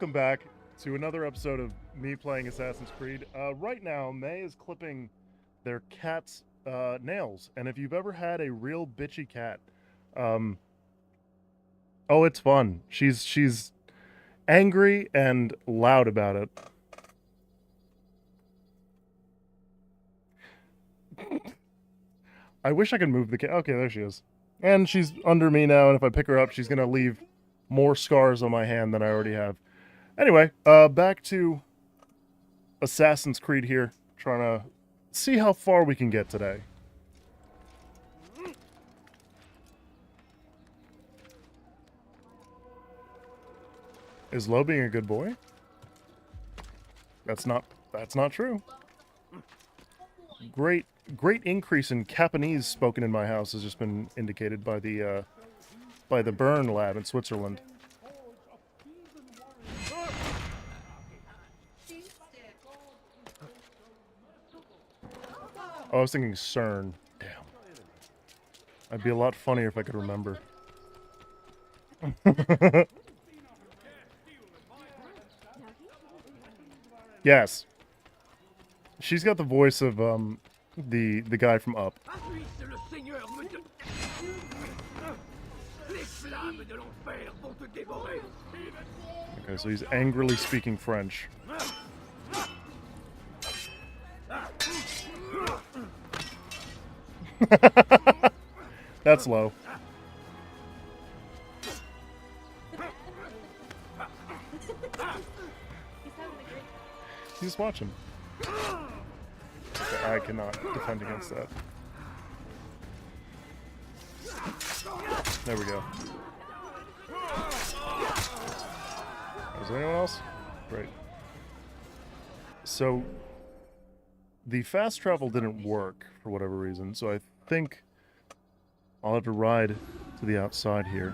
welcome back to another episode of me playing Assassin's Creed. Right now, May is clipping their cat's nails, and if you've ever had a real bitchy cat, um, oh, it's fun. She's angry and loud about it. I wish I could move the cat. Okay, there she is. And she's under me now, and if I pick her up, she's gonna leave more scars on my hand than I already have. Anyway, back to Assassin's Creed here, trying to see how far we can get today. Is Lo being a good boy? That's not true. Great increase in Japanese spoken in my house has just been indicated by the Bern lab in Switzerland. Oh, I was thinking CERN. Damn. I'd be a lot funnier if I could remember. Yes. She's got the voice of the guy from Up. Okay, so he's angrily speaking French. That's low. He's watching. Okay, I cannot defend against that. There we go. Is there anyone else? Great. So, the fast travel didn't work for whatever reason, so I think I'll have to ride to the outside here.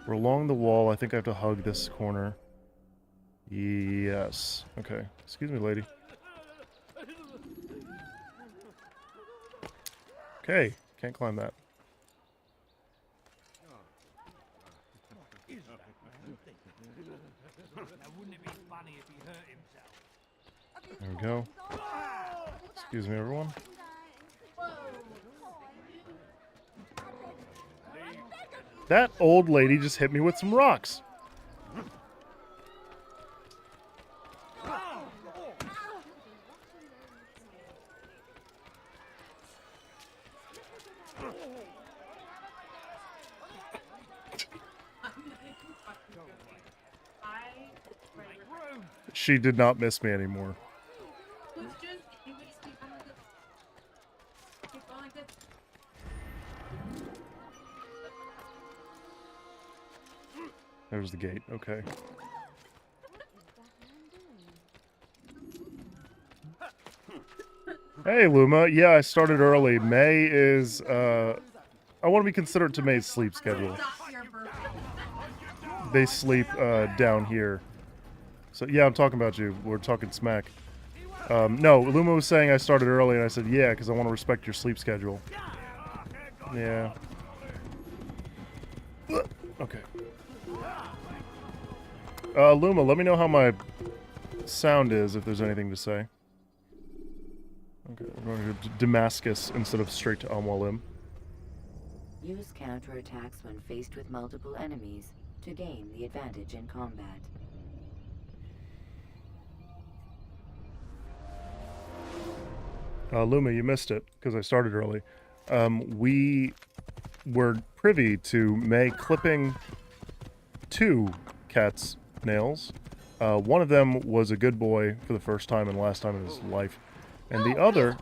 We're along the wall. I think I have to hug this corner. Yes. Okay. Excuse me, lady. Okay. Can't climb that. There we go. Excuse me, everyone. That old lady just hit me with some rocks. She did not miss me anymore. There's the gate, okay. Hey, Luma. Yeah, I started early. May is, I want to be considerate to May's sleep schedule. They sleep, down here. So, yeah, I'm talking about you. We're talking smack. No, Luma was saying I started early, and I said, yeah, because I want to respect your sleep schedule. Yeah. Okay. Luma, let me know how my sound is, if there's anything to say. Okay, we're going to Damascus instead of straight to Al-Mualim. Use counterattacks when faced with multiple enemies to gain the advantage in combat. Luma, you missed it, because I started early. We were privy to May clipping 2 cats' nails. One of them was a good boy for the first time and last time in his life. And the other...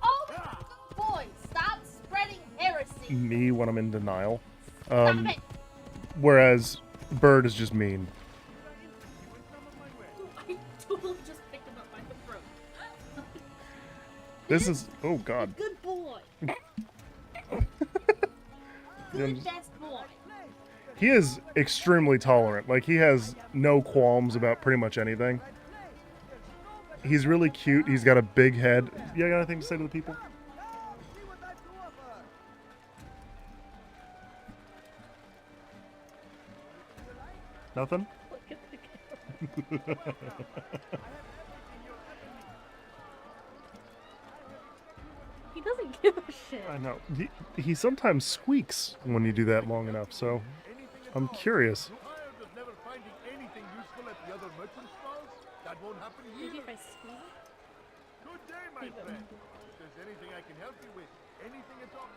Boy, stop spreading heresy! Me when I'm in denial. Stop it! Whereas Bird is just mean. I totally just picked him up by the throat. This is... Oh, God. Good boy. Yeah, Good best boy. he is extremely tolerant. Like, he has no qualms about pretty much anything. He's really cute. He's got a big head. You got anything to say to the people? Nothing? He doesn't give a shit. I know. He sometimes squeaks when you do that long enough, so I'm curious. Never finding anything useful at the other merchant stalls? That won't happen here. Maybe if I squeeze it? Good day, my friend. If there's anything I can help you with, anything at all.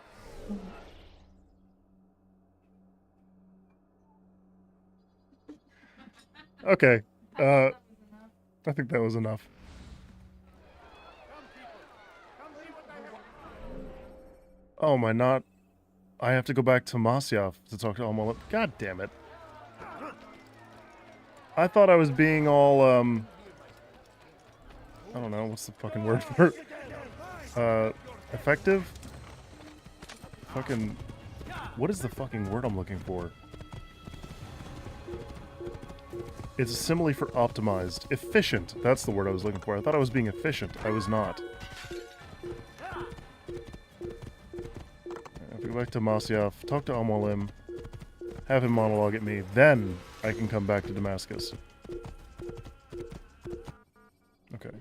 Okay. I think that was enough. Come, people. Come see what I have. Oh, my not. I have to go back to Masyaf to talk to Almal. God damn it. I thought I was being all, I don't know, what's the fucking word for it? Effective? Fucking, what is the fucking word I'm looking for? It's a simile for optimized. Efficient, that's the word I was looking for. I thought I was being efficient. I was not. I have to go back to Masyaf, talk to Al-Mualim, have him monologue at me, then I can come back to Damascus. Okay.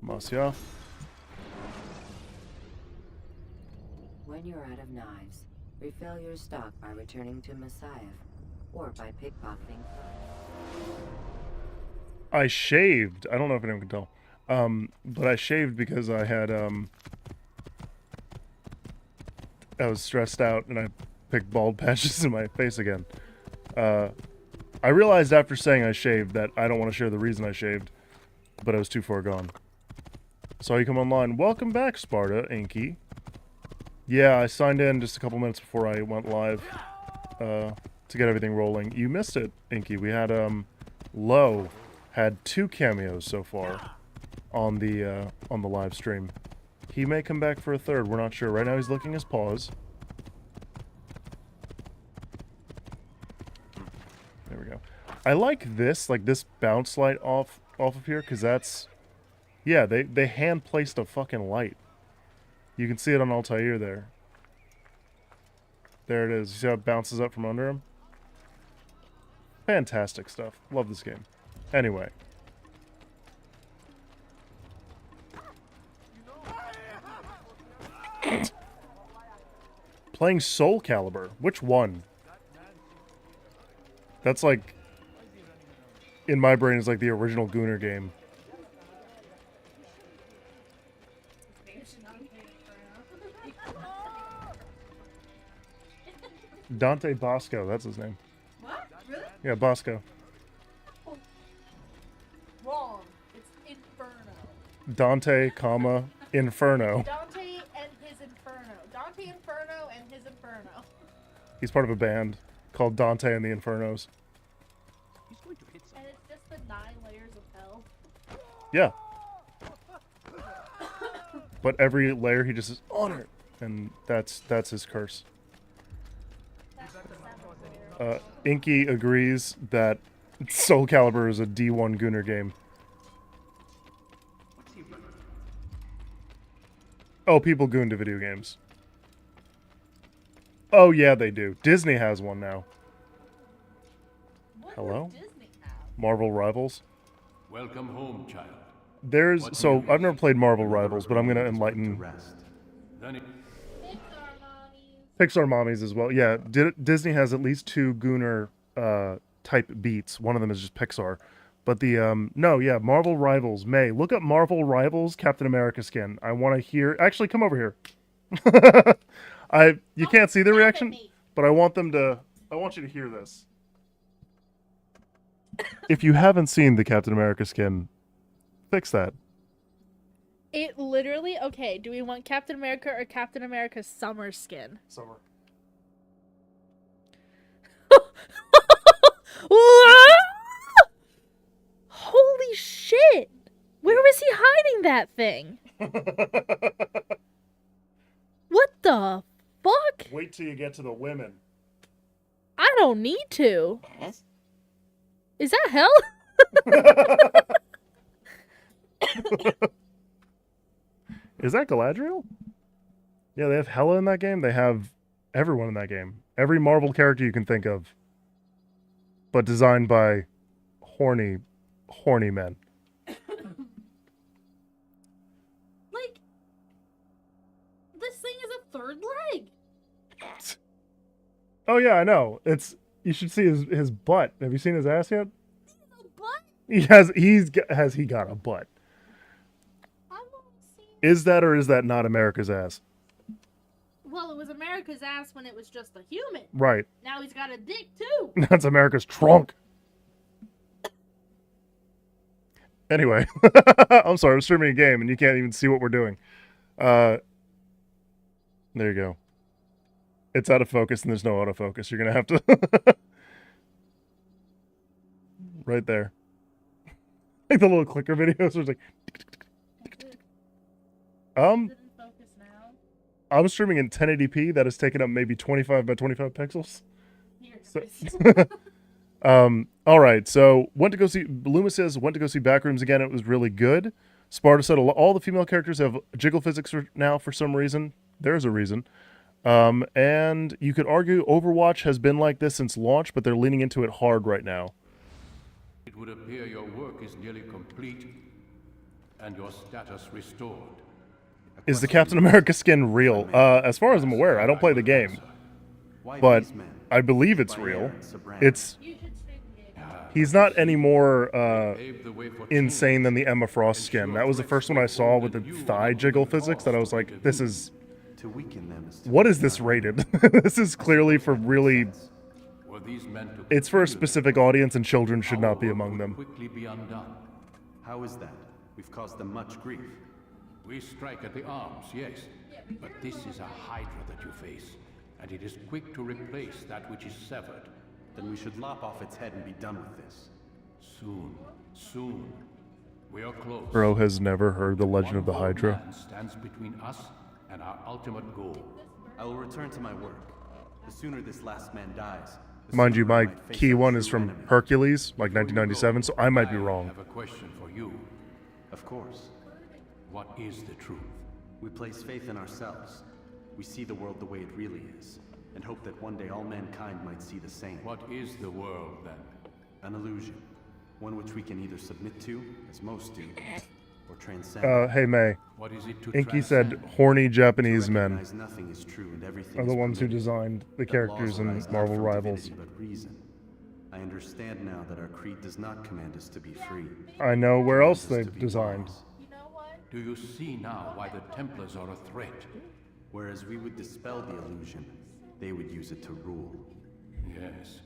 Masyaf. When you're out of knives, refill your stock by returning to Messiah, or by pickpocketing. I shaved. I don't know if anyone can tell. But I shaved because I had, I was stressed out and I picked bald patches in my face again. I realized after saying I shaved that I don't want to share the reason I shaved, but I was too far gone. Saw you come online. Welcome back, Sparta, Inky. Yeah, I signed in just a couple minutes before I went live, to get everything rolling. You missed it, Inky. We had, Low had 2 cameos so far on the live stream. He may come back for a 3rd. We're not sure. Right now he's licking his paws. There we go. I like this bounce light off of here, because that's... Yeah, they hand-placed a fucking light. You can see it on Altair there. There it is. You see how it bounces up from under him? Fantastic stuff. Love this game. Anyway. Playing Soul Calibur. Which one? That's like... In my brain, is like the original Gooner game. Dante Bosco, that's his name. What? Really? Yeah, Bosco. Wrong. It's Inferno. Dante, Inferno. Dante and his Inferno. Dante Inferno and his Inferno. He's part of a band called Dante and the Infernos. And it's just the 9 layers of hell. Yeah. But every layer he just says, honor! And that's his curse. That's the 7th layer. Inky agrees that Soul Calibur is a D1 Gooner game. Oh, people goon to video games. Oh yeah, they do. Disney has one now. What Hello? does Disney have? Marvel Rivals. Welcome home, child. So I've never played Marvel Rivals, but I'm gonna enlighten Then it, Pixar mommies as well. Yeah, Disney has at least 2 Gooner type beats. One of them is just Pixar. But the no, yeah, Marvel Rivals. May look up Marvel Rivals Captain America skin. I want to hear. Actually, come over here. You can't see the reaction, but I want you to hear this. If you haven't seen the Captain America skin, fix that. It literally, okay, do we want Captain America or Captain America's summer skin? Summer. Holy shit! Where was he hiding that thing? What the fuck? Wait till you get to the women. I don't need to. Is that hell? Is that Galadriel? Yeah, they have Hela in that game. They have everyone in that game. Every Marvel character you can think of. But designed by horny men. Like, this thing is a third leg. Oh yeah, I know. You should see his butt. Have you seen his ass yet? A butt? Has he got a butt? I've only seen. Is that or is that not America's ass? Well, it was America's ass when it was just a human. Right. Now he's got a dick too. That's America's trunk. Anyway, I'm sorry, I'm streaming a game and you can't even see what we're doing. There you go. It's out of focus and there's no autofocus. You're gonna have to right there. Like the little clicker videos where it's like Didn't focus now. I'm streaming in 1080p. That has taken up maybe 25 by 25 pixels. Here, So- guys. All right. So Luma says went to go see Backrooms again. It was really good. Sparta said all the female characters have jiggle physics now for some reason. There's a reason. And you could argue Overwatch has been like this since launch, but they're leaning into it hard right now. It would appear your work is nearly complete and your status restored. Is the Captain America skin real? As far as I'm aware, I don't play the game, Why but these men? I believe it's By real. Aaron Sabran. It's You should stream the game. he's not any more Pave the way for insane than the Emma Frost skin. That was the first one I saw with the thigh jiggle physics that I was like, this is to weaken them is to what is this rated? This is clearly for really were these meant to it's for a continue? specific audience and children should Our not be work among would them. quickly be undone. How is that? We've caused them much grief. We strike at the arms, yes, but this is a hydra that you face, and it is quick to replace that which is severed. Then we should lop off its head and be done with this. Soon. We are close. Bro has never heard the legend of the One more Hydra. man stands between us and our ultimate goal. I will return to my work. The sooner this last man dies, the Mind you, sooner I my might face key our one is true from enemy. Hercules, like 1997, so I might be I wrong. have a question for you. Of course. What is the truth? We place faith in ourselves. We see the world the way it really is, and hope that one day all mankind might see the same. What is the world then? An illusion. One which we can either submit to, as most do, or transcend. Hey May, What is it to Inky said transcend? horny To Japanese men recognize nothing is true and everything are the is ones who permitted. designed the That characters laws in arise not Marvel from Rivals. divinity, but reason. I understand now that our creed does not command us to be free. I know where else It commands us they've to be designed. laws. You know what? Do you see now why the Templars are a threat? Whereas we would dispel the illusion, they would use it to rule. Yes,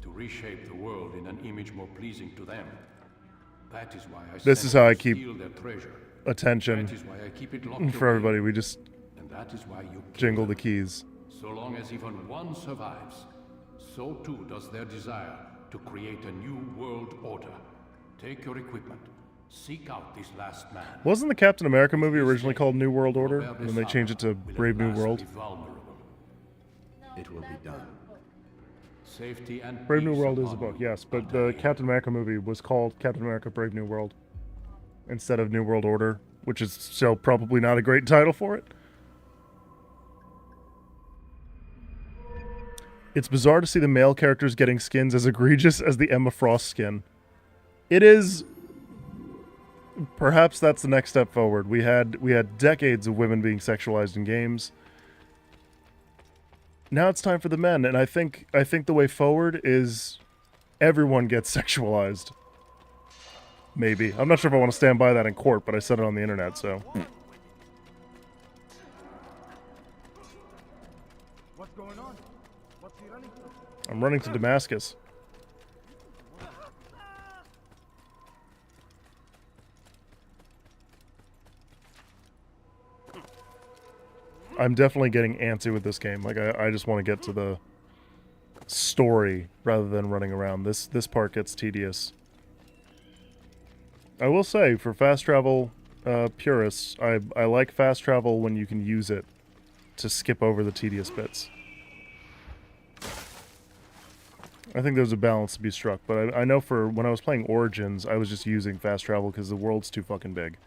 to reshape the world in an image more pleasing to them. That is why I This sent is how to I keep steal their treasure. Attention That is why I keep it locked for away. everybody. We just And that is why you kill jingle them. the keys. So long as even one survives, so too does their desire to create a new world order. Take your equipment. Seek out this last man. Wasn't the Captain America movie originally called New World Order? Robert And then they changed it to will at Brave New last World? be vulnerable. It will be done. Safety and Brave New peace World is a upon book, you, yes, but Hunter. the Captain America movie was called Captain America Brave New World instead of New World Order, which is still probably not a great title for it. It's bizarre to see the male characters getting skins as egregious as the Emma Frost skin. It is. Perhaps that's the next step forward. We had decades of women being sexualized in games. Now it's time for the men, and I think the way forward is everyone gets sexualized. Maybe. I'm not sure if I want to stand by that in court, but I said it on the internet, so. What's going on? What's he running from? I'm running to Damascus. I'm definitely getting antsy with this game. Like, I just want to get to the story rather than running around. This part gets tedious. I will say, for fast travel purists, I like fast travel when you can use it to skip over the tedious bits. I think there's a balance to be struck, but I know for when I was playing Origins, I was just using fast travel because the world's too fucking big.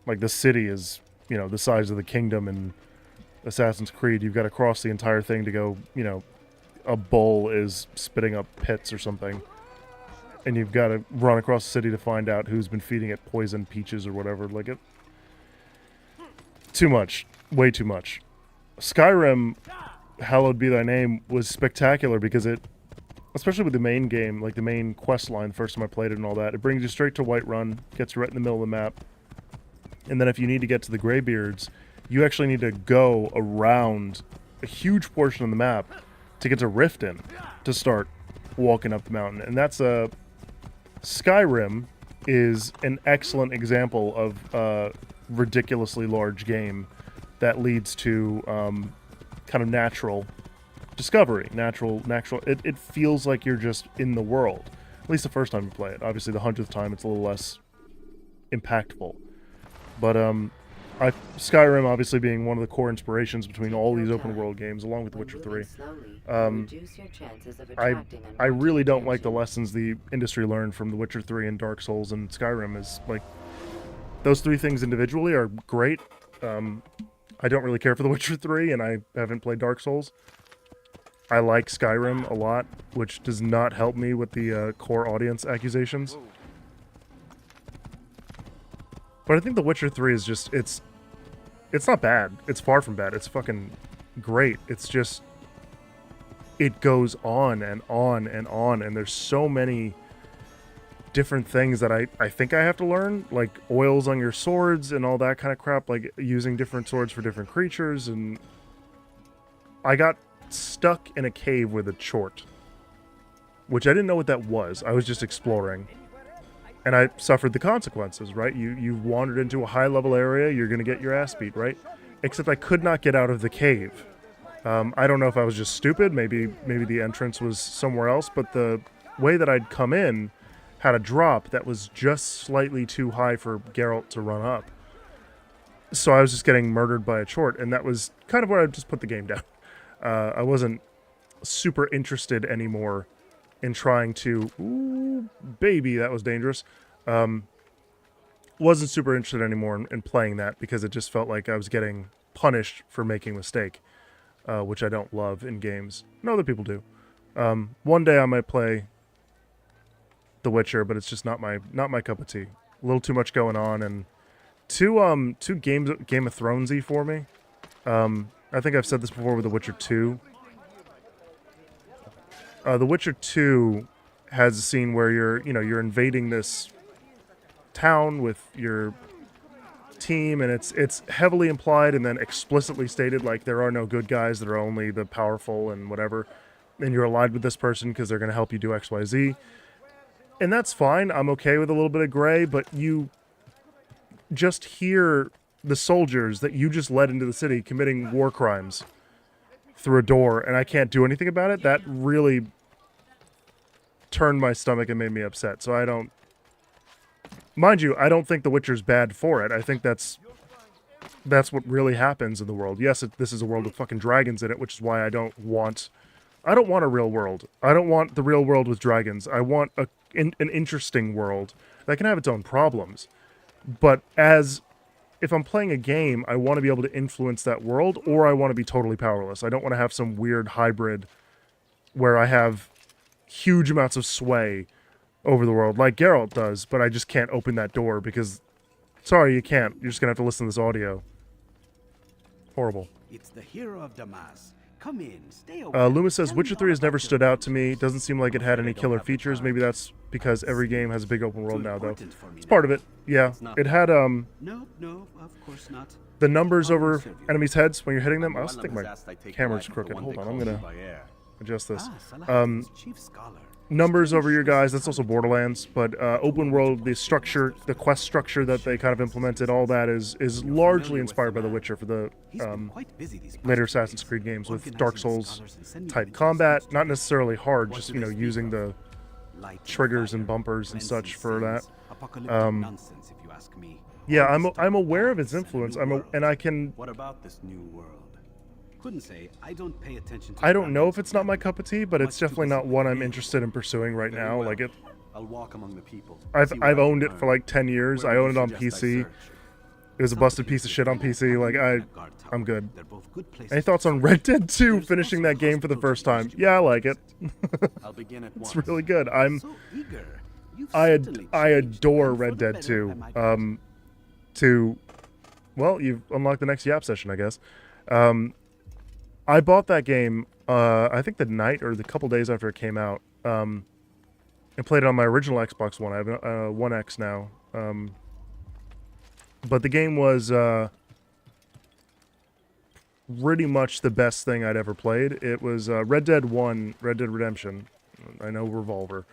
Like, the city is, you know, the size of the kingdom in Assassin's Creed. You've got to cross the entire thing to go, you know, a bull is spitting up pits or something. and you've got to run across the city to find out who's been feeding it poisoned peaches or whatever. Like, it... Too much. Way too much. Skyrim, Hallowed Be Thy Name, was spectacular because it, especially with the main game, like the main quest line, the first time I played it and all that, it brings you straight to Whiterun, gets you right in the middle of the map, and then if you need to get to the Greybeards, you actually need to go around a huge portion of the map to get to Riften to start walking up the mountain. And that's a... Skyrim is an excellent example of a ridiculously large game that leads to kind of natural discovery. Natural. It feels like you're just in the world. At least the first time you play it. Obviously, the 100th time, it's a little less impactful. But Skyrim obviously being one of the core inspirations between all these open world games, along with The Witcher 3. I really don't like the lessons the industry learned from The Witcher 3 and Dark Souls and Skyrim. Is like, those three things individually are great. I don't really care for The Witcher 3, and I haven't played Dark Souls. I like Skyrim a lot, which does not help me with the core audience accusations. But I think The Witcher 3 is just, it's not bad. It's far from bad. It's fucking great. It's just, it goes on and on and on, and there's so many different things that I think I have to learn, like oils on your swords and all that kind of crap, like using different swords for different creatures, and I got stuck in a cave with a chort, which I didn't know what that was. I was just exploring, and I suffered the consequences, right? You wandered into a high-level area, you're gonna get your ass beat, right? Except I could not get out of the cave. I don't know if I was just stupid, maybe the entrance was somewhere else, but the way that I'd come in had a drop that was just slightly too high for Geralt to run up. So I was just getting murdered by a chort, and that was kind of where I just put the game down. I wasn't super interested anymore in trying to... Ooh, baby, that was dangerous. Wasn't super interested anymore in playing that because it just felt like I was getting punished for making a mistake, which I don't love in games. And other people do. One day I might play The Witcher, but it's just not my cup of tea. A little too much going on, and too Game of Thronesy for me. I think I've said this before with The Witcher 2. The Witcher 2 has a scene where you're invading this town with your team, and it's heavily implied and then explicitly stated, like, there are no good guys, there are only the powerful and whatever, and you're allied with this person because they're going to help you do XYZ. And that's fine. I'm okay with a little bit of gray, but you just hear the soldiers that you just led into the city committing war crimes through a door, and I can't do anything about it. That really turned my stomach and made me upset. So I don't... Mind you, I don't think The Witcher's bad for it. I think that's what really happens in the world. Yes, this is a world with fucking dragons in it, which is why I don't want a real world. I don't want the real world with dragons. I want an interesting world that can have its own problems. But if I'm playing a game, I want to be able to influence that world, or I want to be totally powerless. I don't want to have some weird hybrid where I have huge amounts of sway over the world, like Geralt does, but I just can't open that door because... Sorry, you can't. You're just going to have to listen to this audio. Horrible. It's the hero of Damas. Come in, stay over. Loomis says, Witcher 3 has never stood out to me. Doesn't seem like it had any killer features. Maybe that's because every game has a big open world now, though. It's part of it. Yeah. It had, No, of course not. the numbers over enemies' heads when you're hitting them. I also think my camera's crooked. Hold on, I'm going to adjust this. Numbers over your guys, that's also Borderlands, but open world, the structure, the quest structure that they kind of implemented, all that is largely inspired by The Witcher for the later Assassin's Creed games with Dark Souls type combat. Not necessarily hard, just, you know, using the triggers and bumpers and such for that. Yeah, I'm aware of its influence. And I can... What about this new world? Couldn't say. I don't pay attention to... I don't know if it's not my cup of tea, but it's definitely not one I'm interested in pursuing right now. Like it... I'll walk among the people. I've owned it for like 10 years. I own it on PC. It was a busted piece of shit on PC. Like, I'm good. Any thoughts on Red Dead 2 finishing that game for the first time? Yeah, I like it. It's really good. You've I certainly changed, adore and for Red the Dead better, 2. I might add. Well, you've unlocked the next Yap session, I guess. I bought that game, I think the night or the couple days after it came out, and played it on my original Xbox One. I have a One X now. But the game was pretty much the best thing I'd ever played. It was Red Dead 1, Red Dead Redemption. I know Revolver.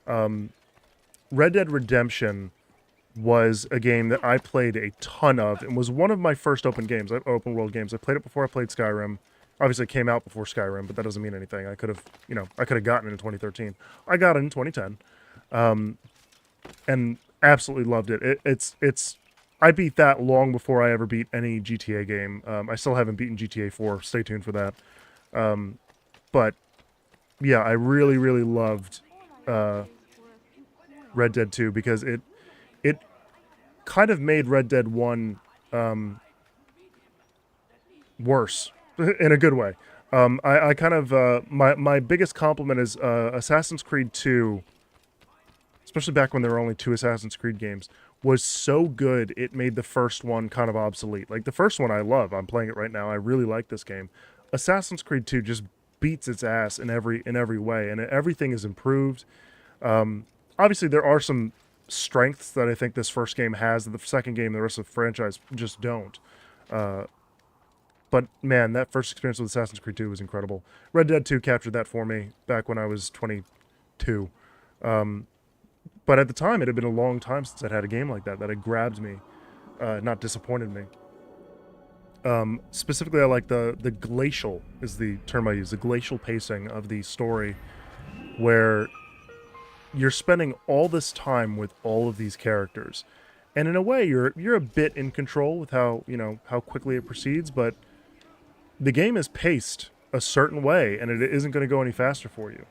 Red Dead Redemption was a game that I played a ton of and was one of my first open world games. I played it before I played Skyrim. Obviously, it came out before Skyrim, but that doesn't mean anything. I could have gotten it in 2013. I got it in 2010, and absolutely loved it. I beat that long before I ever beat any GTA game. I still haven't beaten GTA 4. Stay tuned for that. But yeah, I really, really loved Red Dead 2 because it kind of made Red Dead 1 worse in a good way. I kind of my biggest compliment is Assassin's Creed 2, especially back when there were only 2 Assassin's Creed games, was so good it made the first one kind of obsolete. Like the first one I love. I'm playing it right now. I really like this game. Assassin's Creed 2 just beats its ass in every way, and everything is improved. Obviously there are some strengths that I think this first game has that the second game and the rest of the franchise just don't. But man, that first experience with Assassin's Creed 2 was incredible. Red Dead 2 captured that for me back when I was 22. But at the time, it had been a long time since I'd had a game like that had grabbed me, not disappointed me. Specifically, I like the glacial is the term I use, the glacial pacing of the story, where you're spending all this time with all of these characters, and in a way, you're a bit in control with how quickly it proceeds, but the game is paced a certain way, and it isn't going to go any faster for you.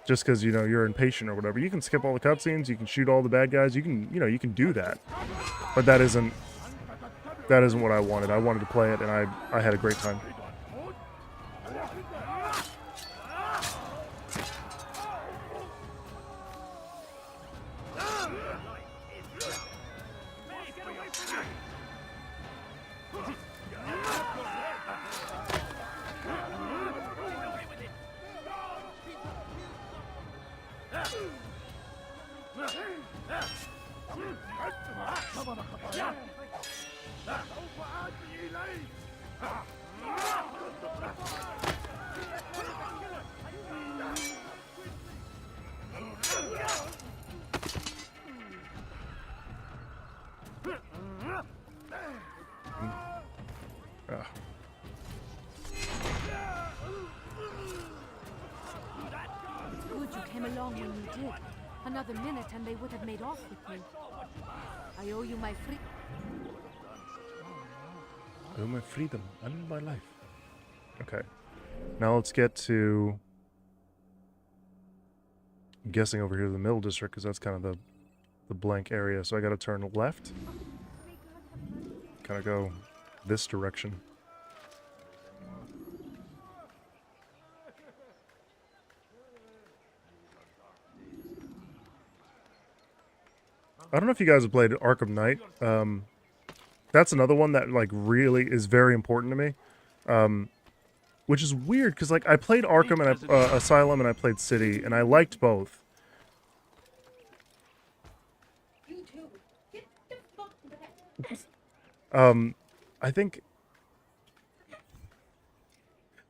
Just because you're impatient or whatever, you can skip all the cutscenes, you can shoot all the bad guys, you can do that, but that isn't what I wanted. I wanted to play it, and I had a great time. Good you came along when you did. Another minute and they would have made off with me. I owe you my free... I owe my freedom and my life. Okay. Now let's get to... I'm guessing over here to the middle district, because that's kind of the blank area. So I gotta turn left. Kind of go this direction. I don't know if you guys have played Arkham Knight. That's another one that like really is very important to me. Which is weird because like I played Arkham and Asylum and I played City and I liked both. I think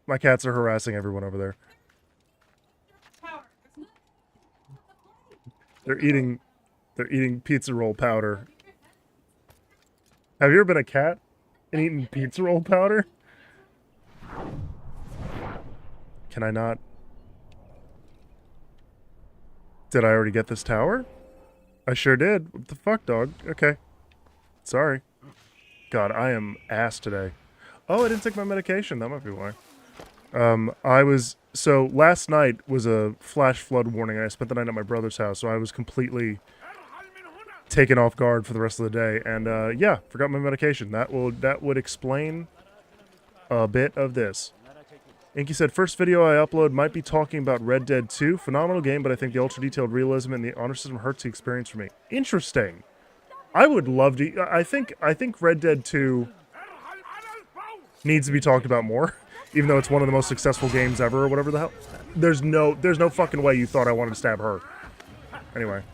my cats are harassing everyone over there. They're eating pizza roll powder. Have you ever been a cat and eaten pizza roll powder? Can I not? Did I already get this tower? I sure did. What the fuck, dog? Okay. Sorry. God, I am ass today. Oh, I didn't take my medication. That might be why. So last night was a flash flood warning. I spent the night at my brother's house, so I was completely taken off guard for the rest of the day. And yeah, forgot my medication. That would explain a bit of this. Inky said, first video I upload might be talking about Red Dead 2. Phenomenal game, but I think the ultra-detailed realism and the honor system hurts the experience for me. Interesting. I would love to... I think Red Dead 2 needs to be talked about more, even though it's one of the most successful games ever or whatever the hell. There's no fucking way you thought I wanted to stab her. Anyway.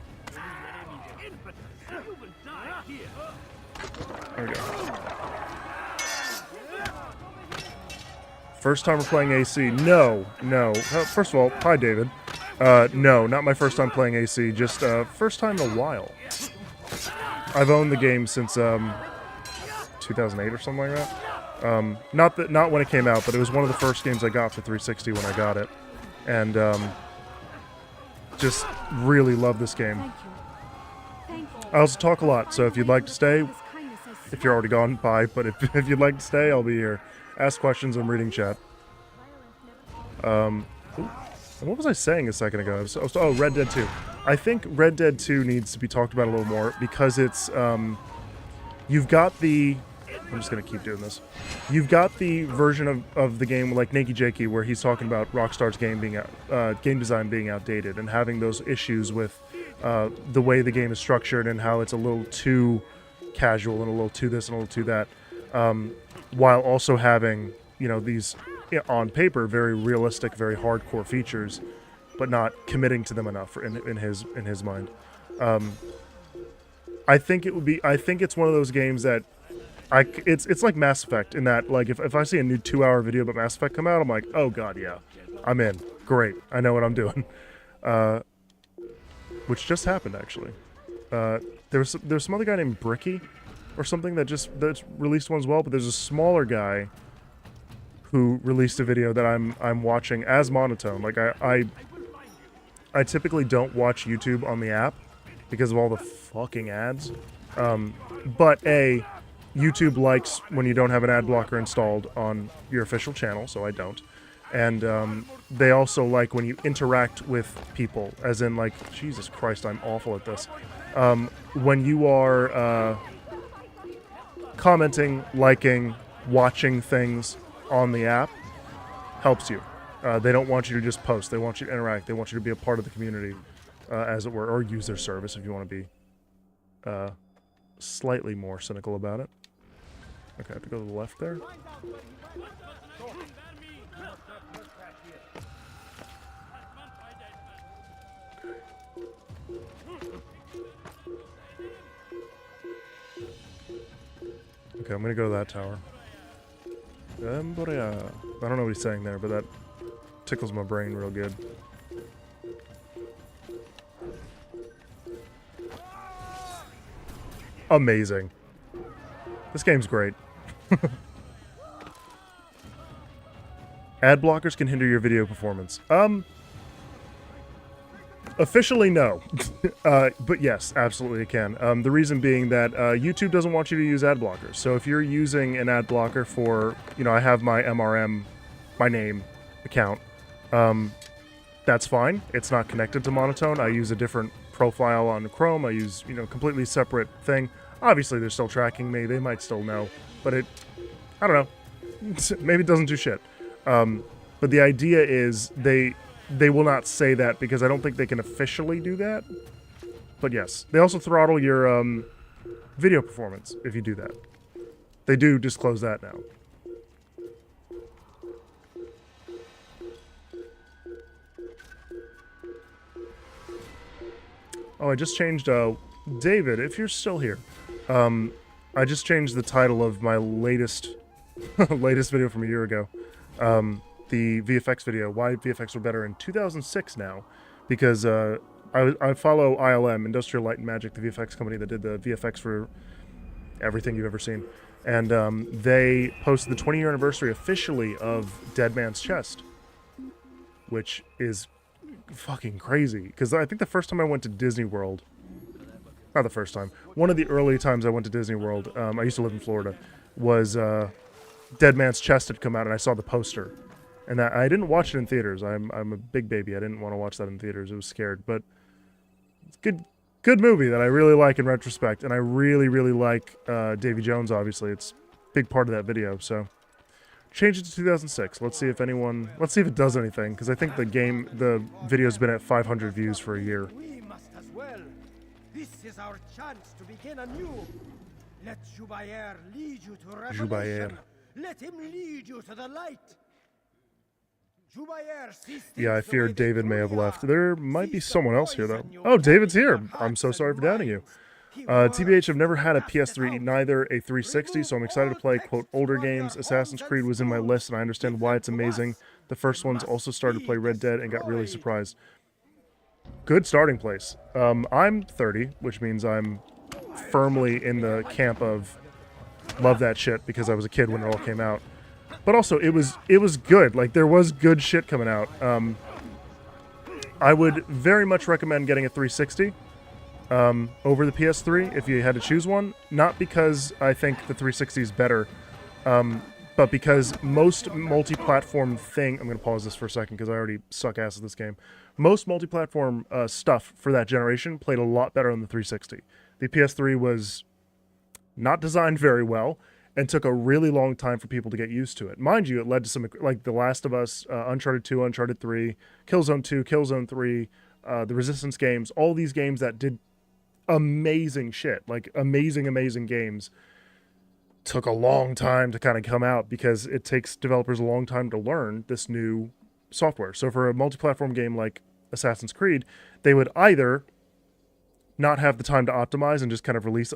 There we go. First time we're playing AC. No. First of all, hi, David. No, not my first time playing AC. Just first time in a while. I've owned the game since 2008 or something like that. Not when it came out, but it was one of the first games I got for 360 when I got it, and just really love this game. I also talk a lot, so if you'd like to stay, if you're already gone, bye. But if you'd like to stay, I'll be here. Ask questions. I'm reading chat. What was I saying a second ago? Oh, Red Dead 2. I think Red Dead 2 needs to be talked about a little more because it's, you've got the, I'm just going to keep doing this. You've got the version of the game like Nakey Jakey where he's talking about Rockstar's game being game design being outdated and having those issues with the way the game is structured and how it's a little too casual and a little too this and a little too that, while also having, you know, these on paper very realistic, very hardcore features, but not committing to them enough in his mind. I think it's one of those games that it's like Mass Effect in that, like, if I see a new 2-hour video about Mass Effect come out, I'm like, oh god, yeah, I'm in. Great, I know what I'm doing. Which just happened actually. There's some other guy named Bricky or something that's released one as well, but there's a smaller guy who released a video that I'm watching as monotone. Like I typically don't watch YouTube on the app because of all the fucking ads. But YouTube likes when you don't have an ad blocker installed on your official channel, so I don't. And they also like when you interact with people, as in, like, Jesus Christ, I'm awful at this. When you are commenting, liking, watching things on the app, helps you. They don't want you to just post. They want you to interact. They want you to be a part of the community, as it were, or use their service if you want to be slightly more cynical about it. Okay, I have to go to the left there. Okay, I'm gonna go to that tower. I don't know what he's saying there, but that tickles my brain real good. Amazing. This game's great. Ad blockers can hinder your video performance. Officially, no. But yes, absolutely it can. The reason being that YouTube doesn't want you to use ad blockers. So if you're using an ad blocker for, you know, I have my MRM, my name account, that's fine. It's not connected to Monotone. I use a different profile on Chrome. I use, you know, completely separate thing. Obviously, they're still tracking me. They might still know. But I don't know. Maybe it doesn't do shit. But the idea is they will not say that because I don't think they can officially do that. But yes, they also throttle your video performance if you do that. They do disclose that now. Oh, I just changed, David, if you're still here, I just changed the title of my latest video from a year ago. The VFX video, why VFX were better in 2006 now, because I follow ILM, Industrial Light and Magic, the VFX company that did the VFX for everything you've ever seen, and they posted the 20-year anniversary officially of Dead Man's Chest, which is fucking crazy, because I think the first time I went to Disney World, not the first time, one of the early times I went to Disney World, I used to live in Florida, was Dead Man's Chest had come out, and I saw the poster. And that, I didn't watch it in theaters. I'm a big baby. I didn't want to watch that in theaters. I was scared. But it's good movie that I really like in retrospect. And I really, really like Davy Jones, obviously. It's a big part of that video. So change it to 2006. Let's see if it does anything, because I think the video's been at 500 views for a year. We must as well. This is our chance to begin anew. Let Jubayer lead you to revelation. Jubayer. Let him lead you to the light. Jubayer sees Yeah, I things the way fear they David may have truly left. are. There might be Sees the someone else here, though. poison you Oh, David's hide in here. your I'm so hearts sorry and for doubting you. minds. He works TBH, I've never had a to cast it PS3, out. neither a 360, so I'm excited to play, quote, older games. Assassin's Creed was in my list, and I understand why it's amazing. The first ones also started to play Red Dead and got really surprised. Good starting place. I'm 30, which means I'm firmly in the camp of love that shit because I was a kid when it all came out. But also, it was good. Like, there was good shit coming out. I would very much recommend getting a 360 over the PS3 if you had to choose one. Not because I think the 360 is better, but because most multi-platform thing... I'm going to pause this for a second because I already suck ass at this game. Most multi-platform stuff for that generation played a lot better on the 360. The PS3 was not designed very well and took a really long time for people to get used to it. Mind you, it led to some, like The Last of Us, Uncharted 2, Uncharted 3, Killzone 2, Killzone 3, the Resistance games, all these games that did amazing shit, like amazing games, took a long time to kind of come out because it takes developers a long time to learn this new software. So for a multi-platform game like Assassin's Creed, they would either not have the time to optimize and just kind of release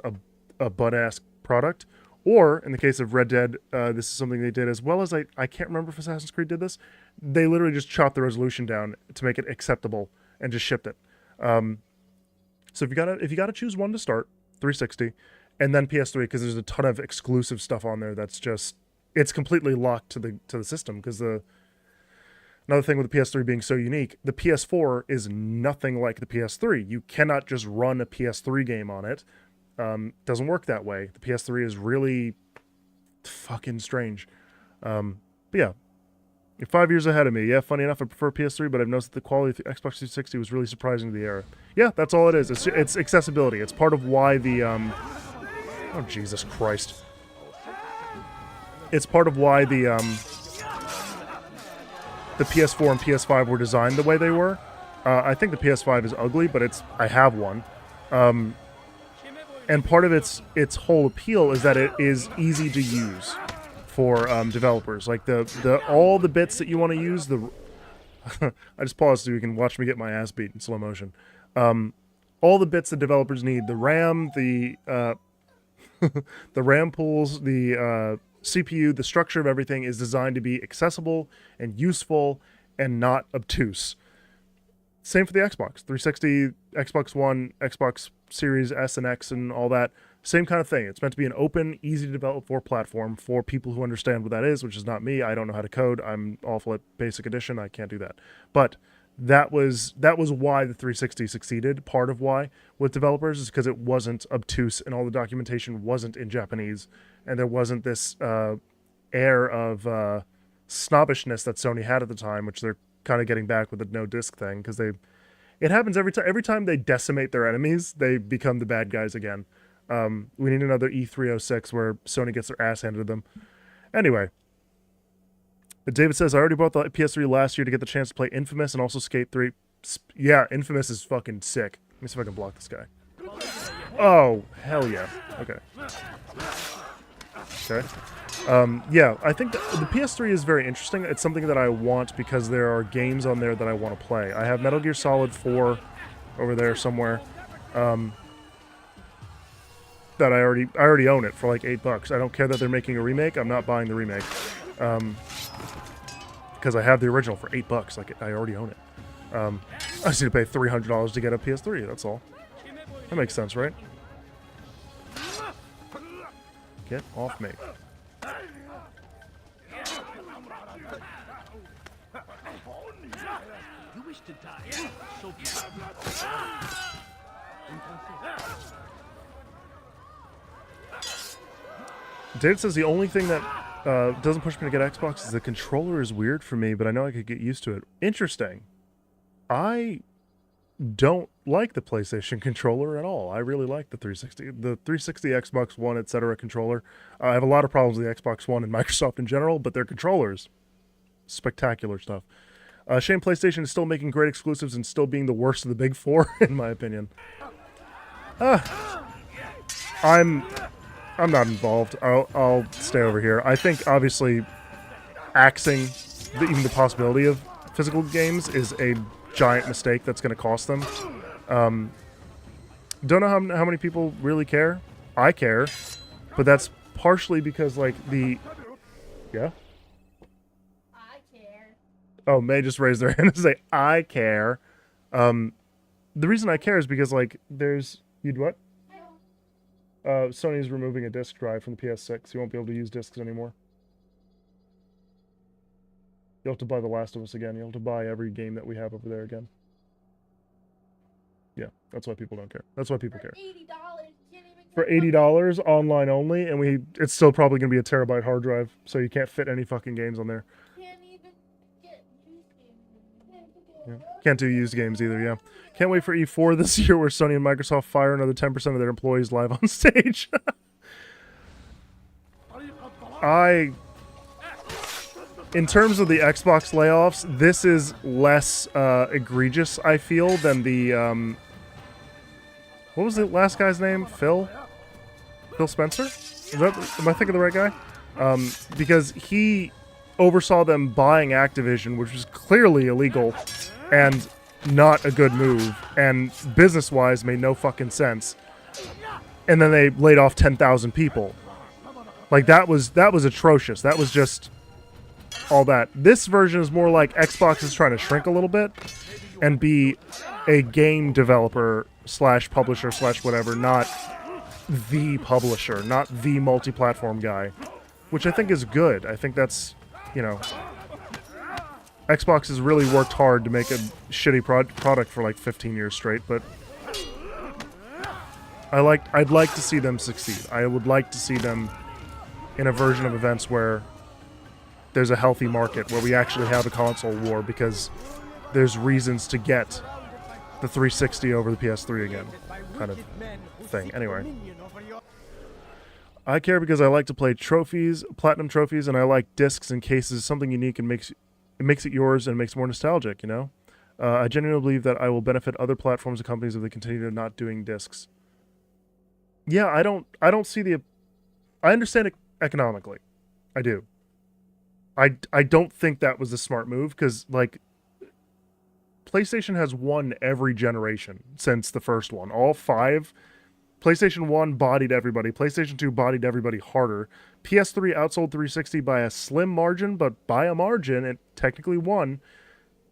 a butt-ass product, or, in the case of Red Dead, this is something they did, as well as I can't remember if Assassin's Creed did this. They literally just chopped the resolution down to make it acceptable and just shipped it. So if you gotta choose one to start, 360, and then PS3, because there's a ton of exclusive stuff on there that's just, it's completely locked to the system. Because another thing with the PS3 being so unique, the PS4 is nothing like the PS3. You cannot just run a PS3 game on it. Doesn't work that way. The PS3 is really fucking strange. But yeah, you're 5 years ahead of me. Yeah, funny enough, I prefer PS3, but I've noticed that the quality of the Xbox 360 was really surprising to the era. Yeah, that's all it is. It's accessibility. It's part of why the oh Jesus Christ! It's part of why the PS4 and PS5 were designed the way they were. I think the PS5 is ugly, but I have one. And part of its whole appeal is that it is easy to use for developers. Like all the bits that you want to use. I just paused so you can watch me get my ass beat in slow motion. All the bits that developers need: the RAM, the the RAM pools, the CPU, the structure of everything is designed to be accessible and useful and not obtuse. Same for the Xbox 360, Xbox One, Xbox Series S and X and all that. Same kind of thing. It's meant to be an open, easy to develop for platform for people who understand what that is, which is not me. I don't know how to code. I'm awful at Basic Edition. I can't do that. But that was why the 360 succeeded. Part of why with developers is because it wasn't obtuse and all the documentation wasn't in Japanese, and there wasn't this air of snobbishness that Sony had at the time, which they're kind of getting back with the no disc thing, because it happens every time they decimate their enemies, they become the bad guys again. We need another E306 where Sony gets their ass handed to them. Anyway, David says, I already bought the PS3 last year to get the chance to play Infamous and also Skate 3. Yeah, Infamous is fucking sick. Let me see if I can block this guy. Oh, hell yeah. Okay. Okay. Yeah, I think the PS3 is very interesting. It's something that I want because there are games on there that I want to play. I have Metal Gear Solid 4 over there somewhere. That I already own it for like $8. I don't care that they're making a remake. I'm not buying the remake. Because I have the original for $8. Like, I already own it. I just need to pay $300 to get a PS3. That's all. That makes sense, right? Get off me. You wish to die, so David says the only thing that doesn't push me to get Xbox is the controller is weird for me, but I know I could get used to it. Interesting. I don't like the PlayStation controller at all. I really like the 360, Xbox One, etc. controller. I have a lot of problems with the Xbox One and Microsoft in general, but their controllers, spectacular stuff. Shame PlayStation is still making great exclusives and still being the worst of the big four, in my opinion. I'm not involved. I'll stay over here. I think obviously axing even the possibility of physical games is a giant mistake that's going to cost them. Don't know how many people really care. I care, but that's partially because like yeah. I care. Oh, May just raised their hand and say I care. The reason I care is because like you'd what? Sony's removing a disk drive from the PS6. You won't be able to use discs anymore. You'll have to buy The Last of Us again. You'll have to buy every game that we have over there again. Yeah, that's why people don't care. That's why people care. For $80 online only, and it's still probably going to be a terabyte hard drive, so you can't fit any fucking games on there. Can't even get used games. Yeah. Can't do used games either, yeah. Can't wait for E4 this year where Sony and Microsoft fire another 10% of their employees live on stage. In terms of the Xbox layoffs, this is less egregious, I feel, than the... what was the last guy's name? Phil Spencer? Am I thinking of the right guy? Because he oversaw them buying Activision, which was clearly illegal and not a good move, and business-wise made no fucking sense. And then they laid off 10,000 people. Like, that was atrocious. That was just all that. This version is more like Xbox is trying to shrink a little bit and be a game developer / publisher / whatever, not the publisher, not the multi-platform guy, which I think is good. I think that's, you know, Xbox has really worked hard to make a shitty product for like 15 years straight, but I'd like to see them succeed. I would like to see them in a version of events where there's a healthy market, where we actually have a console war because there's reasons to get the 360 over the PS3 again, kind of thing. Anyway, I care because I like to play trophies, platinum trophies, and I like discs and cases, something unique and makes it yours and makes it more nostalgic, you know? I genuinely believe that I will benefit other platforms and companies if they continue to not doing discs. Yeah, I don't see I understand it economically. I do. I don't think that was the smart move, because, like, PlayStation has won every generation since the first one. All 5. PlayStation 1 bodied everybody. PlayStation 2 bodied everybody harder. PS3 outsold 360 by a slim margin, but by a margin, it technically won.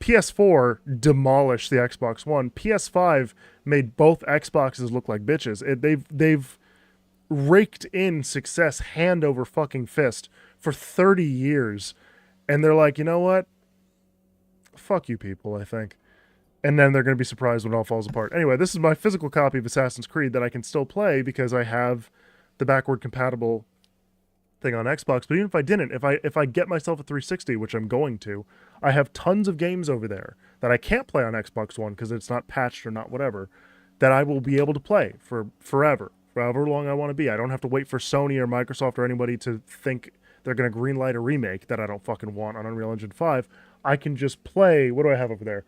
PS4 demolished the Xbox One. PS5 made both Xboxes look like bitches. They've raked in success hand over fucking fist for 30 years. And they're like, you know what? Fuck you people, I think. And then they're going to be surprised when it all falls apart. Anyway, this is my physical copy of Assassin's Creed that I can still play because I have the backward compatible thing on Xbox. But even if I didn't, if I get myself a 360, which I'm going to, I have tons of games over there that I can't play on Xbox One because it's not patched or not whatever, that I will be able to play for forever, for however long I want to be. I don't have to wait for Sony or Microsoft or anybody to think they're going to greenlight a remake that I don't fucking want on Unreal Engine 5. I can just play... What do I have over there?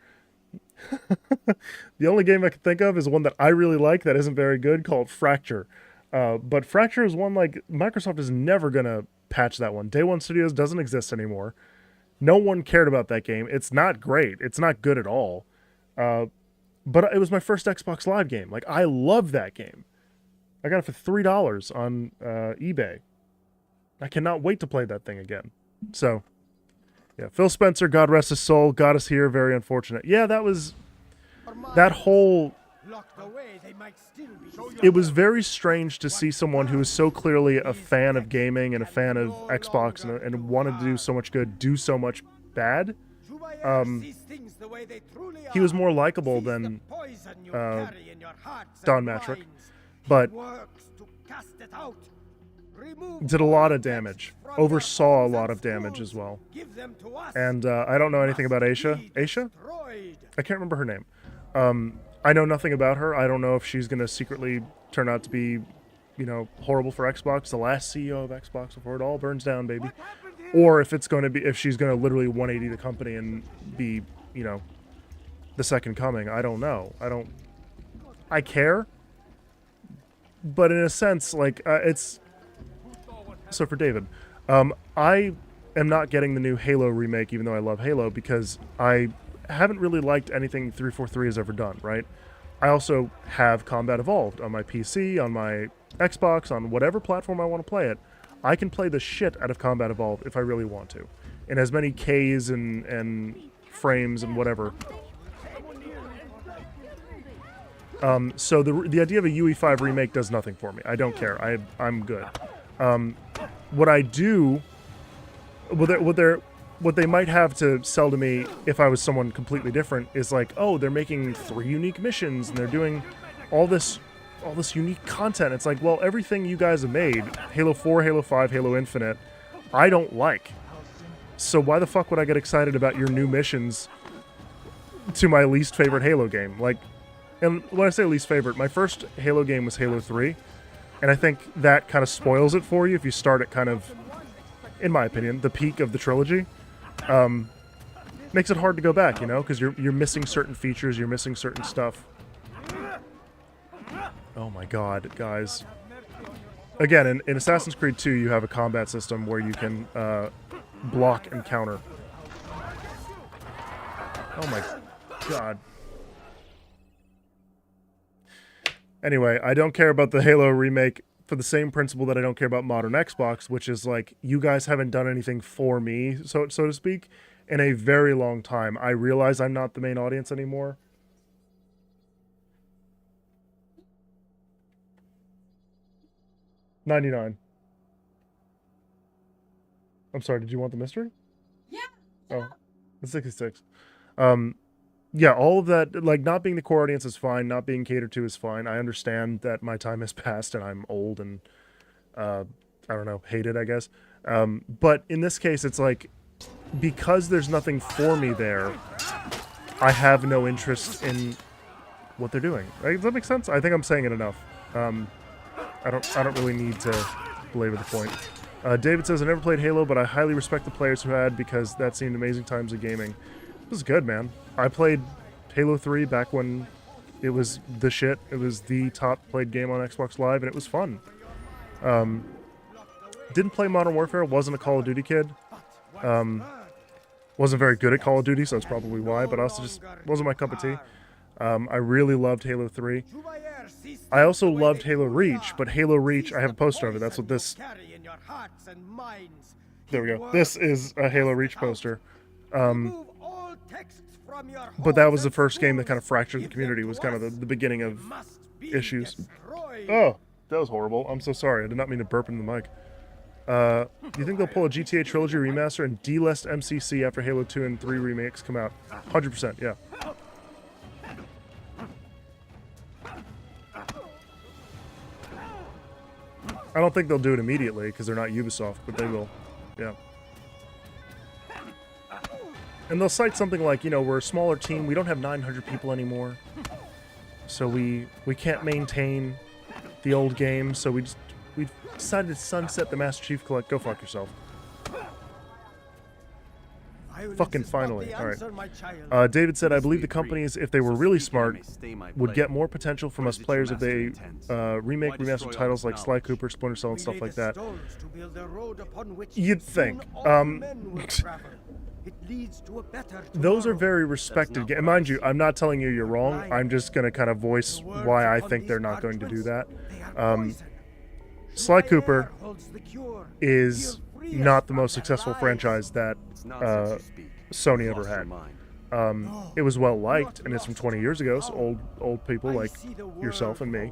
The only game I can think of is one that I really like that isn't very good, called Fracture. But Fracture is one, like, Microsoft is never going to patch that one. Day One Studios doesn't exist anymore. No one cared about that game. It's not great. It's not good at all. But it was my first Xbox Live game. Like, I love that game. I got it for $3 on eBay. I cannot wait to play that thing again. So, yeah, Phil Spencer, God rest his soul, got us here. Very unfortunate. Yeah, that whole... It was very strange to see someone who was so clearly a fan of gaming and a fan of Xbox and wanted to do so much good, do so much bad. He was more likable than Don Matrick, but did a lot of damage, oversaw a lot of damage as well. And I don't know anything about Aisha. Aisha? I can't remember her name. I know nothing about her. I don't know if she's going to secretly turn out to be, you know, horrible for Xbox, the last CEO of Xbox before it all burns down, baby. Or if it's going to be, if she's going to literally 180 the company and be, you know, the second coming. I don't know. I care. But in a sense, like, it's... So for David, I am not getting the new Halo remake, even though I love Halo, because I haven't really liked anything 343 has ever done, right? I also have Combat Evolved on my PC, on my Xbox, on whatever platform I want to play it. I can play the shit out of Combat Evolved if I really want to. In as many Ks and frames and whatever. So the idea of a UE5 remake does nothing for me. I don't care. I'm good. What I do... What they might have to sell to me if I was someone completely different is like, oh, they're making 3 unique missions and they're doing all this unique content. It's like, well, everything you guys have made, Halo 4, Halo 5, Halo Infinite, I don't like. So why the fuck would I get excited about your new missions to my least favorite Halo game? Like, and when I say least favorite, my first Halo game was Halo 3, and I think that kind of spoils it for you if you start at kind of, in my opinion, the peak of the trilogy. Makes it hard to go back, you know, because you're missing certain features, you're missing certain stuff. Oh my god, guys. Again, in Assassin's Creed 2, you have a combat system where you can block and counter. Oh my god. Anyway, I don't care about the Halo remake for the same principle that I don't care about modern Xbox, which is like, you guys haven't done anything for me, so to speak, in a very long time. I realize I'm not the main audience anymore. $99. I'm sorry, did you want the mystery? Yeah. Oh, the 66. Yeah, all of that, like, not being the core audience is fine, not being catered to is fine. I understand that my time has passed and I'm old and, I don't know, hated, I guess. But in this case, it's like, because there's nothing for me there, I have no interest in what they're doing. Right? Does that make sense? I think I'm saying it enough. I don't really need to belabor the point. David says, I never played Halo, but I highly respect the players who had, because that seemed amazing times of gaming. It was good, man. I played Halo 3 back when it was the shit. It was the top played game on Xbox Live, and it was fun. Didn't play Modern Warfare, wasn't a Call of Duty kid. Wasn't very good at Call of Duty, so that's probably why, but also just wasn't my cup of tea. I really loved Halo 3. I also loved Halo Reach, but Halo Reach, I have a poster of it. That's what this... There we go. This is a Halo Reach poster. But that was the first game that kind of fractured the community. It was kind of the beginning of issues. Oh, that was horrible. I'm so sorry. I did not mean to burp in the mic. Do you think they'll pull a GTA Trilogy remaster and delist MCC after Halo 2 and 3 remakes come out? 100%, yeah. I don't think they'll do it immediately because they're not Ubisoft, but they will. Yeah. And they'll cite something like, you know, we're a smaller team, we don't have 900 people anymore. So we can't maintain the old game, so we decided to sunset the Master Chief Collect. Go fuck yourself. Fucking finally. Alright. David said, I believe the companies, if they were really smart, would get more potential from us players if they remake, remaster titles like Sly Cooper, Splinter Cell, and stuff like that. You'd think. Those are very respected games. And mind you, I'm not telling you you're wrong. I'm just going to kind of voice why I think they're not going to do that. Sly Cooper is not the most successful franchise that Sony ever had. It was well liked, and it's from 20 years ago, so old people like yourself and me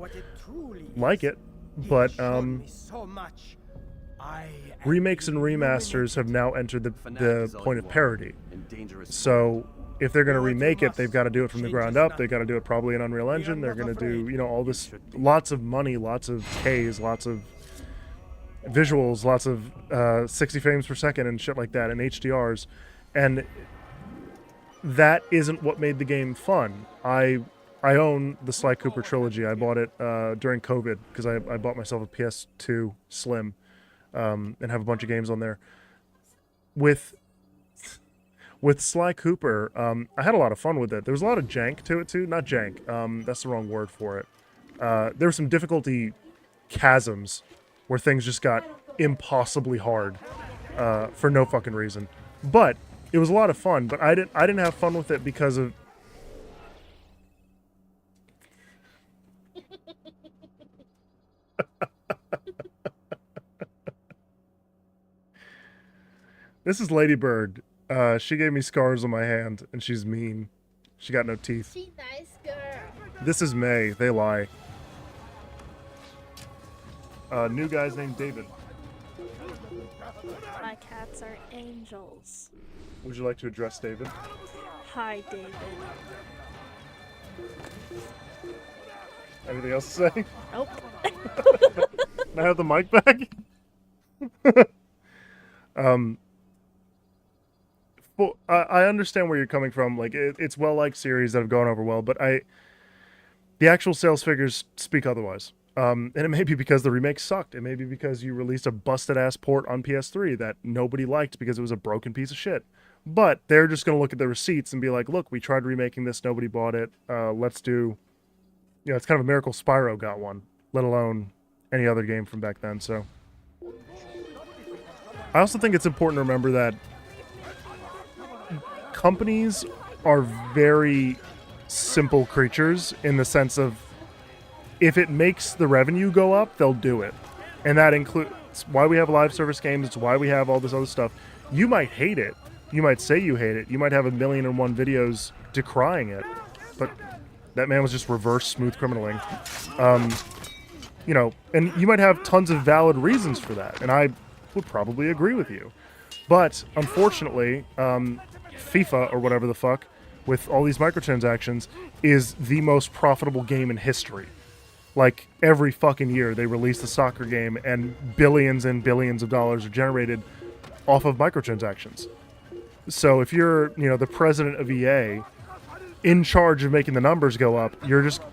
like it, but remakes and remasters have now entered the point of parity. So if they're going to remake it, they've got to do it from the ground up. They've got to do it probably in Unreal Engine. They're going to do, you know, all this, lots of money, lots of Ks, lots of visuals, lots of 60 frames per second and shit like that, and HDRs. And that isn't what made the game fun. I I own the Sly Cooper trilogy. I bought it during COVID because I bought myself a PS2 Slim and have a bunch of games on there. With Sly Cooper, I had a lot of fun with it. There was a lot of jank to it too. Not jank. That's the wrong word for it. There were some difficulty chasms where things just got impossibly hard for no fucking reason. But it was a lot of fun. But I didn't have fun with it because of. This is Ladybird. She gave me scars on my hand, and she's mean. She got no teeth. She nice girl. This is May. They lie. New guy's named David. My cats are angels. Would you like to address David? Hi, David. Anything else to say? Nope. Can I have the mic back? Well, I understand where you're coming from. Like, it's well-liked series that have gone over well, but the actual sales figures speak otherwise. And it may be because the remake sucked. It may be because you released a busted-ass port on PS3 that nobody liked because it was a broken piece of shit. But they're just going to look at the receipts and be like, look, we tried remaking this, nobody bought it. Let's do... You know, it's kind of a miracle Spyro got one, let alone any other game from back then, so... I also think it's important to remember that companies are very simple creatures in the sense of if it makes the revenue go up, they'll do it. And that includes why we have live service games. It's why we have all this other stuff. You might hate it. You might say you hate it. You might have 1,000,001 videos decrying it. But that man was just reverse smooth criminaling. You know, and you might have tons of valid reasons for that. And I would probably agree with you. But unfortunately, FIFA or whatever the fuck, with all these microtransactions, is the most profitable game in history. Like, every fucking year they release a soccer game and billions and billions of dollars are generated off of microtransactions. So if you're, you know, the president of EA, in charge of making the numbers go up,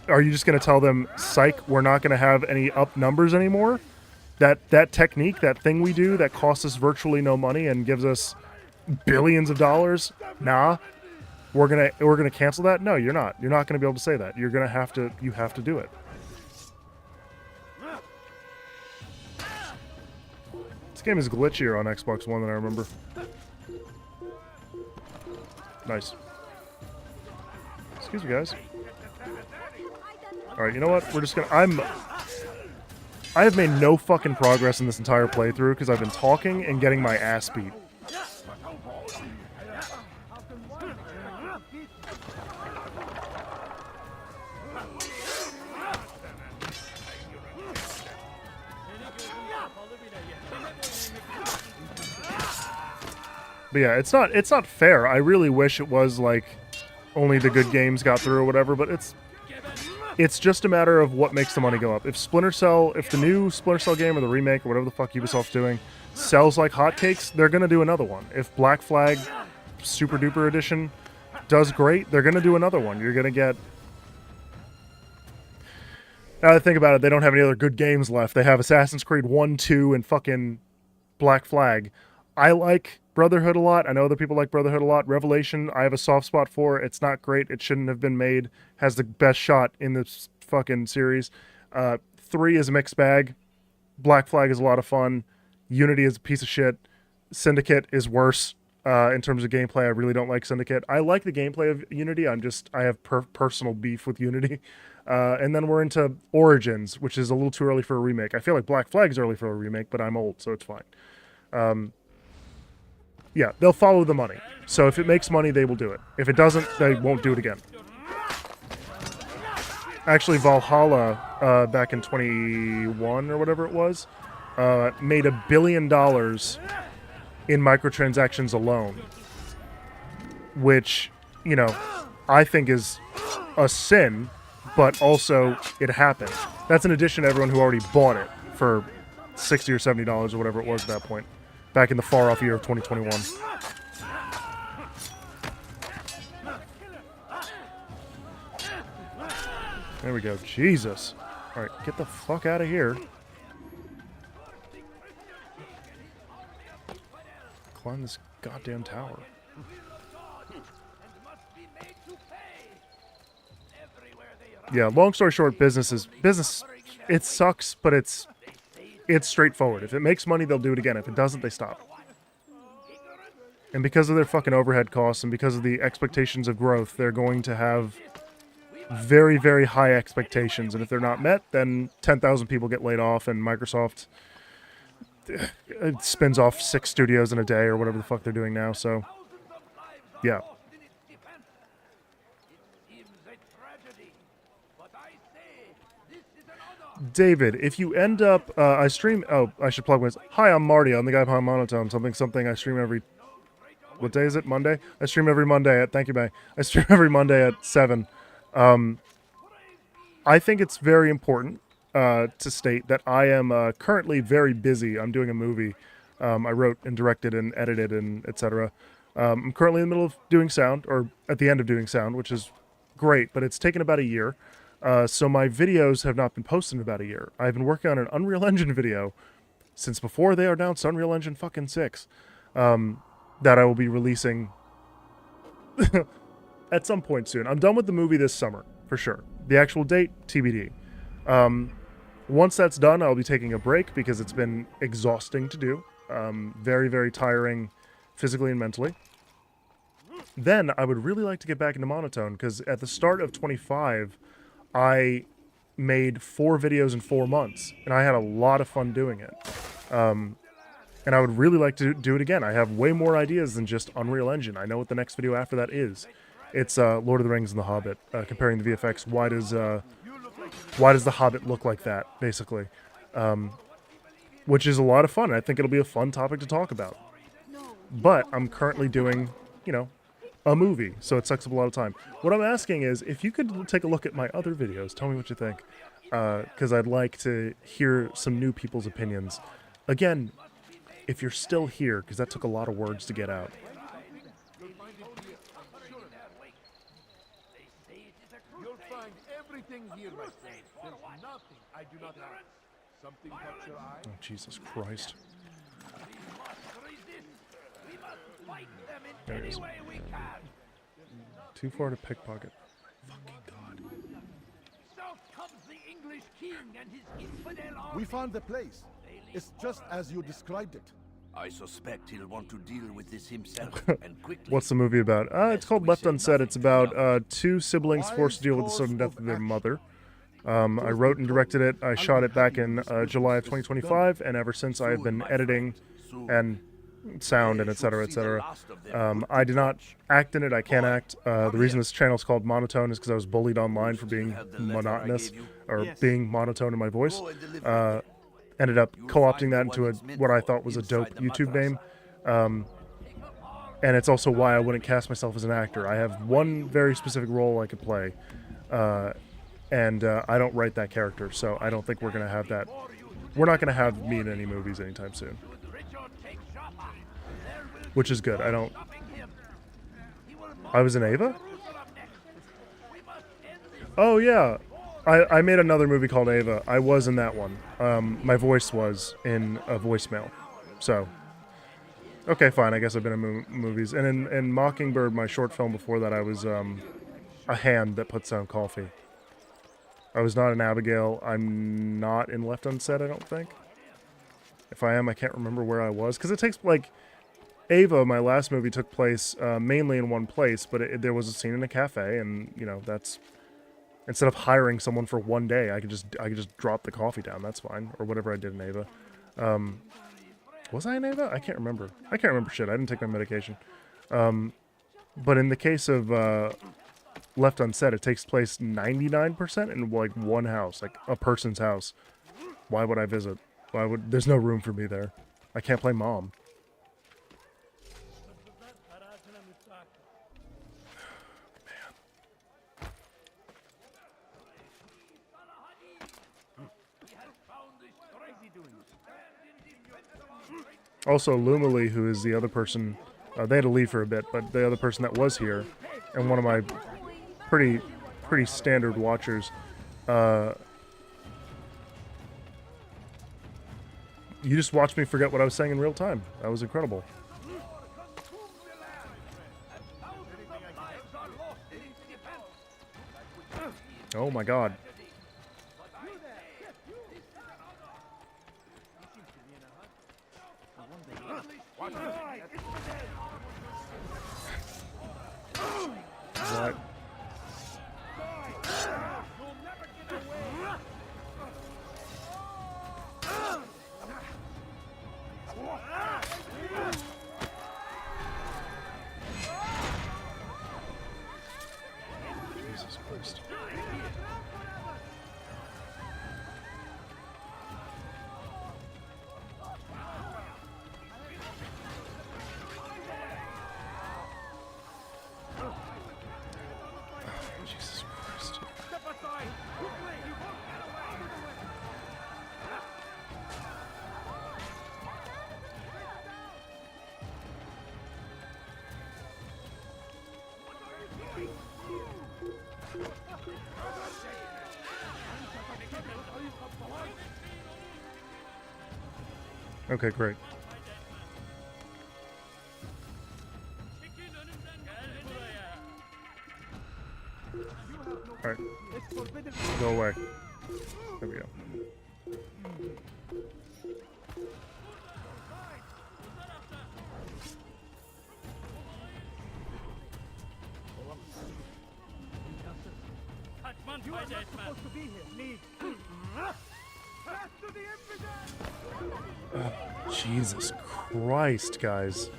are you just going to tell them, psych, we're not going to have any up numbers anymore? That technique, that thing we do that costs us virtually no money and gives us billions of dollars, nah, we're gonna cancel that. No, you're not gonna be able to say that. You have to do it. This game is glitchier on Xbox One than I remember. Nice. Excuse me, guys. All right, you know what, we're just gonna I have made no fucking progress in this entire playthrough because I've been talking and getting my ass beat. But yeah, it's not fair. I really wish it was like only the good games got through or whatever, but it's just a matter of what makes the money go up. If the new Splinter Cell game or the remake or whatever the fuck Ubisoft's doing sells like hotcakes, they're gonna do another one. If Black Flag Super Duper Edition does great, they're gonna do another one. You're gonna get... Now that I think about it, they don't have any other good games left. They have Assassin's Creed 1, 2, and fucking Black Flag. I like Brotherhood a lot. I know other people like Brotherhood a lot. Revelation, I have a soft spot for. It's not great. It shouldn't have been made. Has the best shot in this fucking series. 3 is a mixed bag. Black Flag is a lot of fun. Unity is a piece of shit. Syndicate is worse in terms of gameplay. I really don't like Syndicate. I like the gameplay of Unity. I have personal beef with Unity. And then we're into Origins, which is a little too early for a remake. I feel like Black Flag's early for a remake, but I'm old, so it's fine. Yeah, they'll follow the money. So if it makes money, they will do it. If it doesn't, they won't do it again. Actually, Valhalla, back in 21 or whatever it was, made $1 billion in microtransactions alone. Which, you know, I think is a sin, but also it happened. That's in addition to everyone who already bought it for $60 or $70 or whatever it was at that point. Back in the far-off year of 2021. There we go. Jesus. All right, get the fuck out of here. Climb this goddamn tower. Yeah, long story short, business. It sucks, but it's straightforward. If it makes money, they'll do it again. If it doesn't, they stop. And because of their fucking overhead costs and because of the expectations of growth, they're going to have very, very high expectations. And if they're not met, then 10,000 people get laid off and Microsoft spins off 6 studios in a day or whatever the fuck they're doing now. So, yeah. David, if you end up, I stream, oh, I should plug this. Hi, I'm Marty. I'm the guy behind Monotone. Something I stream every, what day is it? Monday? I stream every Monday at, thank you, May. I stream every Monday at 7. I think it's very important to state that I am currently very busy. I'm doing a movie. I wrote and directed and edited and etc. I'm currently in the middle of doing sound, or at the end of doing sound, which is great, but it's taken about a year. So my videos have not been posted in about a year. I've been working on an Unreal Engine video since before they announced Unreal Engine fucking 6, that I will be releasing at some point soon. I'm done with the movie this summer, for sure. The actual date, TBD. Once that's done, I'll be taking a break because it's been exhausting to do. Very, very tiring physically and mentally. Then I would really like to get back into Monotone because at the start of 25, I made 4 videos in 4 months, and I had a lot of fun doing it. And I would really like to do it again. I have way more ideas than just Unreal Engine. I know what the next video after that is. It's Lord of the Rings and The Hobbit, comparing the VFX. Why does The Hobbit look like that, basically? Which is a lot of fun. I think it'll be a fun topic to talk about. But I'm currently doing, you know, a movie, so it sucks up a lot of time. What I'm asking is, if you could take a look at my other videos, tell me what you think, because I'd like to hear some new people's opinions. Again, if you're still here, because that took a lot of words to get out. You'll find everything here, my friend. There's nothing I do not have. Something caught your eye? Oh, Jesus Christ. There it is. Too far to pickpocket. Fucking God. We found the place. It's just as you described it. I suspect he'll want to deal with this himself, and quickly. What's the movie about? It's called Left Unsaid. It's about 2 siblings forced to deal with the sudden death of their mother. I wrote and directed it. I shot it back in July of 2025, and ever since I have been editing and sound and etc. etc. I did not act in it. I can't act. The reason this channel is called Monotone is because I was bullied online for being monotonous or being monotone in my voice. Ended up co-opting that into what I thought was a dope YouTube name. And it's also why I wouldn't cast myself as an actor. I have one very specific role I could play, and I don't write that character, so I don't think we're going to have that. We're not going to have me in any movies anytime soon. Which is good. I was in Ava? Oh, yeah. I made another movie called Ava. I was in that one. My voice was in a voicemail. So, okay, fine. I guess I've been in movies. And in Mockingbird, my short film before that, I was a hand that puts down coffee. I was not in Abigail. I'm not in Left Unsaid, I don't think. If I am, I can't remember where I was. Because it takes, like... Ava, my last movie, took place mainly in one place, but there was a scene in a cafe, and, you know, that's... Instead of hiring someone for one day, I could just drop the coffee down. That's fine, or whatever I did in Ava. Was I in Ava? I can't remember. I can't remember shit. I didn't take my medication. But in the case of Left Unsaid, it takes place 99% in like one house, like a person's house. Why would I visit? There's no room for me there. I can't play mom. Also, Lumily, who is the other person, they had to leave for a bit, but the other person that was here, and one of my pretty standard watchers, You just watched me forget what I was saying in real time. That was incredible. Oh my god. What? Jesus Christ. Jesus Christ. Okay, great. Alright. Go away. There we go. Oh, Jesus Christ, guys.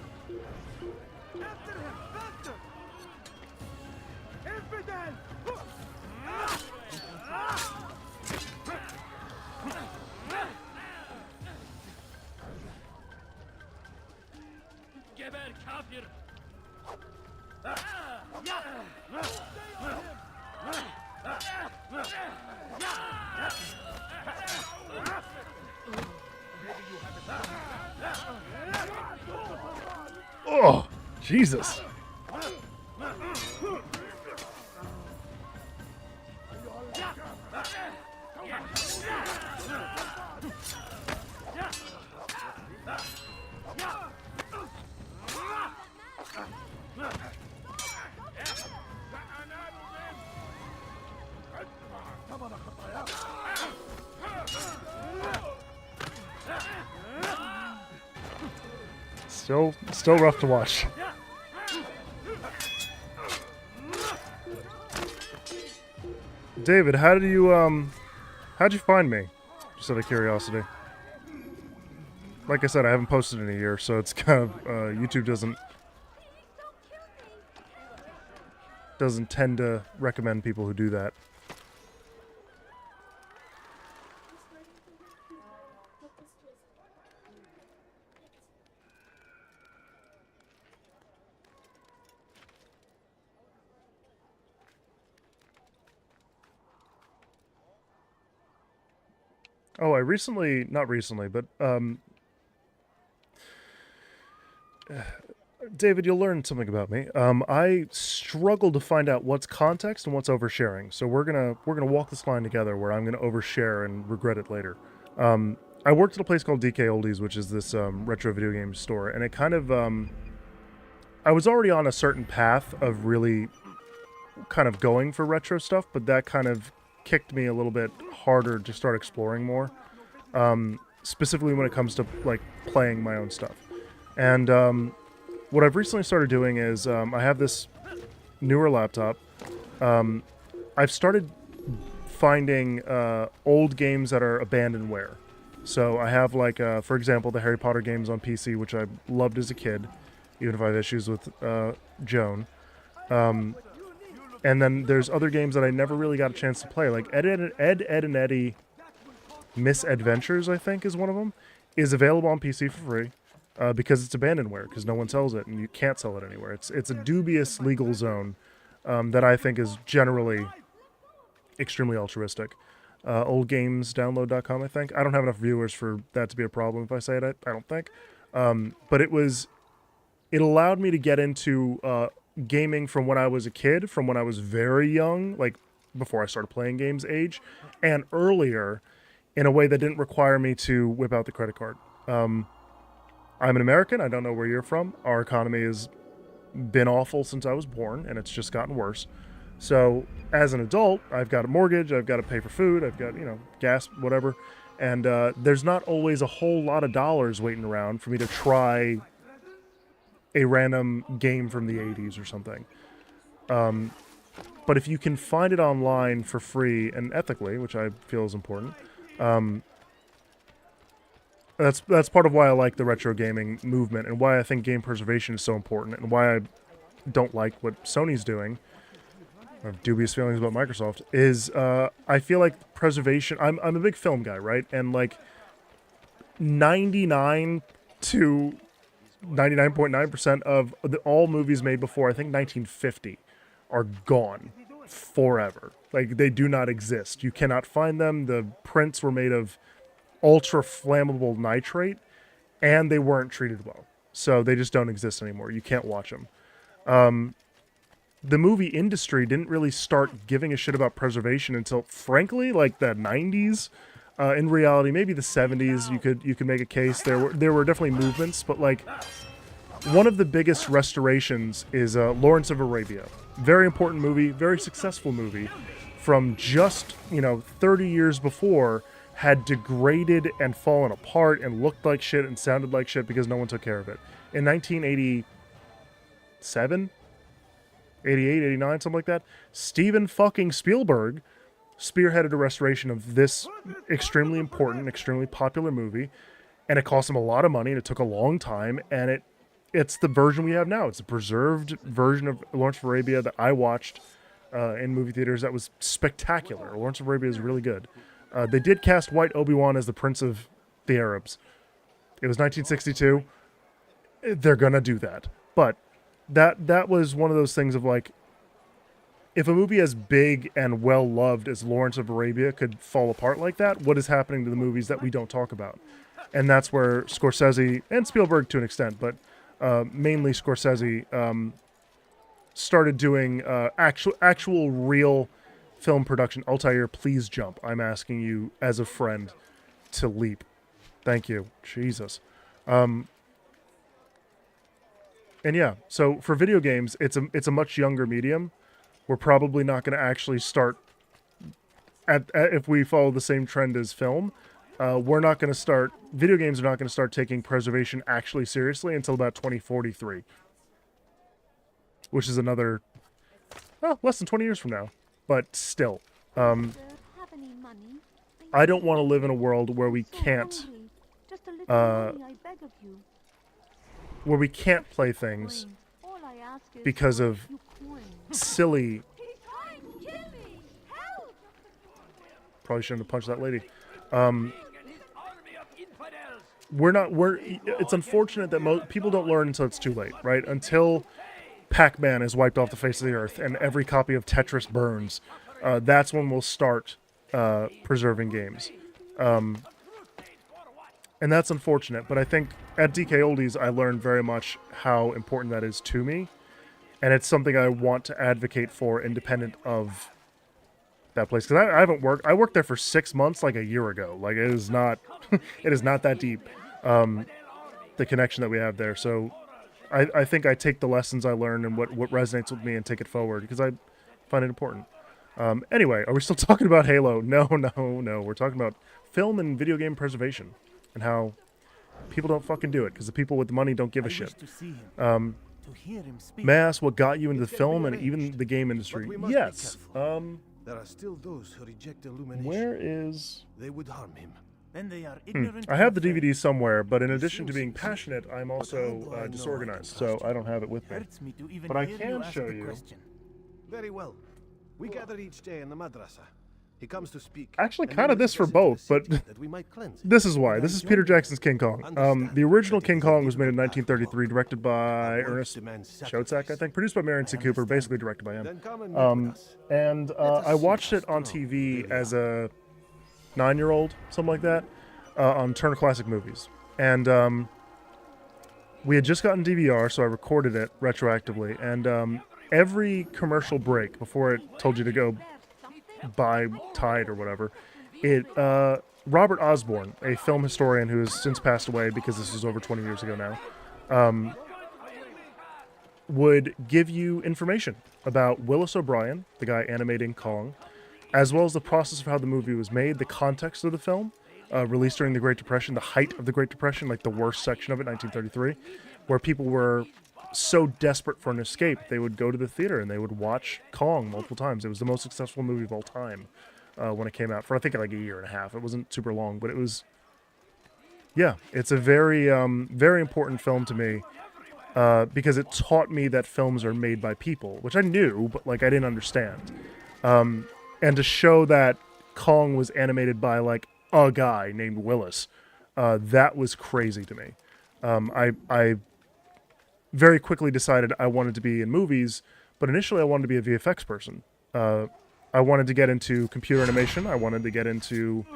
Oh, Jesus. Still rough to watch. David, how'd you find me? Just out of curiosity. Like I said, I haven't posted in a year, so it's kind of YouTube doesn't tend to recommend people who do that. Oh, not recently, but David, you'll learn something about me. I struggle to find out what's context and what's oversharing. So we're gonna walk this line together, where I'm gonna overshare and regret it later. I worked at a place called DK Oldies, which is this retro video game store, and it kind of I was already on a certain path of really kind of going for retro stuff, but that kind of kicked me a little bit harder to start exploring more, specifically when it comes to like playing my own stuff. And what I've recently started doing is I have this newer laptop. I've started finding old games that are abandonware. So I have like, for example, the Harry Potter games on PC, which I loved as a kid, even if I have issues with Joan. And then there's other games that I never really got a chance to play, like Ed, and Eddie Misadventures, I think is one of them, is available on PC for free because it's abandonware, because no one sells it, and you can't sell it anywhere. It's a dubious legal zone that I think is generally extremely altruistic. Oldgamesdownload.com, I think. I don't have enough viewers for that to be a problem if I say it, I don't think. But it allowed me to get into gaming from when I was a kid, from when I was very young, like before I started playing games age, and earlier, in a way that didn't require me to whip out the credit card. I'm an American. I don't know where you're from. Our economy has been awful since I was born, and it's just gotten worse. So as an adult, I've got a mortgage, I've got to pay for food, I've got, gas, whatever. And there's not always a whole lot of dollars waiting around for me to try a random game from the 80s or something. But if you can find it online for free and ethically, which I feel is important, that's part of why I like the retro gaming movement and why I think game preservation is so important and why I don't like what Sony's doing. I have dubious feelings about Microsoft. Is I feel like preservation. I'm a big film guy, right? And like 99 to 99.9% of all movies made before I think 1950 are gone forever. Like they do not exist. You cannot find them. The prints were made of ultra flammable nitrate, and they weren't treated well, so they just don't exist anymore. You can't watch them. The movie industry didn't really start giving a shit about preservation until, frankly, like the 90s. In reality, maybe the 70s. You could make a case. There were definitely movements, but like one of the biggest restorations is Lawrence of Arabia. Very important movie, very successful movie, from just 30 years before, had degraded and fallen apart and looked like shit and sounded like shit because no one took care of it. In 1987. 88, 89, something like that. Steven fucking Spielberg spearheaded a restoration of this extremely important, extremely popular movie, and it cost him a lot of money, and it took a long time, and it's the version we have now. It's a preserved version of Lawrence of Arabia that I watched in movie theaters that was spectacular. Lawrence of Arabia is really good. They did cast white Obi-Wan as the Prince of the Arabs. It was 1962. They're gonna do that. But that was one of those things of like, if a movie as big and well loved as Lawrence of Arabia could fall apart like that, what is happening to the movies that we don't talk about? And that's where Scorsese and Spielberg to an extent, but mainly Scorsese started doing actual real film production. Altair, please jump. I'm asking you as a friend to leap. Thank you. Jesus. And yeah, so for video games, it's a much younger medium. We're probably not going to actually start if we follow the same trend as film. We're not going to start. Video games are not going to start taking preservation actually seriously until about 2043, which is another less than 20 years from now. But still, I don't want to live in a world where we can't. Where we can't play things because of silly. Probably shouldn't have punched that lady. It's unfortunate that people don't learn until it's too late, right? Until Pac-Man is wiped off the face of the earth and every copy of Tetris burns. That's when we'll start preserving games. And that's unfortunate, but I think at DK Oldies, I learned very much how important that is to me, and it's something I want to advocate for independent of that place. Because I haven't worked. I worked there for 6 months, like a year ago. Like it is not, it is not that deep. The connection that we have there. So, I think I take the lessons I learned and what resonates with me and take it forward because I find it important. Anyway, are we still talking about Halo? No. We're talking about film and video game preservation. And how people don't fucking do it because the people with the money don't give a shit. May I ask what got you into the film and even the game industry? Yes. There are still those who reject illumination. Where is? They would harm him. Then they are ignorant. I have the DVD somewhere, but in addition to being passionate, I'm also disorganized, so I don't have it with me. But I can show you. Very well. We gather each day in the madrasa. He comes to speak. Actually, kind of this for both, but this is why. This is Peter Jackson's King Kong. The original King Kong was made in 1933, directed by Ernest Schoedsack, I think, produced by Marion C. Cooper, basically directed by him. And I watched it on TV as a 9-year-old, something like that, on Turner Classic Movies. And we had just gotten DVR, so I recorded it retroactively. And every commercial break before it told you to go by tide or whatever. Robert Osborne, a film historian who has since passed away because this was over 20 years ago now, would give you information about Willis O'Brien, the guy animating Kong, as well as the process of how the movie was made, the context of the film, released during the Great Depression, the height of the Great Depression, like the worst section of it, 1933, where people were so desperate for an escape, they would go to the theater and they would watch Kong multiple times. It was the most successful movie of all time when it came out, for I think like a year and a half. It wasn't super long, but it was, yeah, it's a very, very important film to me because it taught me that films are made by people, which I knew, but like I didn't understand. And to show that Kong was animated by like a guy named Willis, that was crazy to me. I very quickly decided I wanted to be in movies, but initially I wanted to be a VFX person. I wanted to get into computer animation. I wanted to get into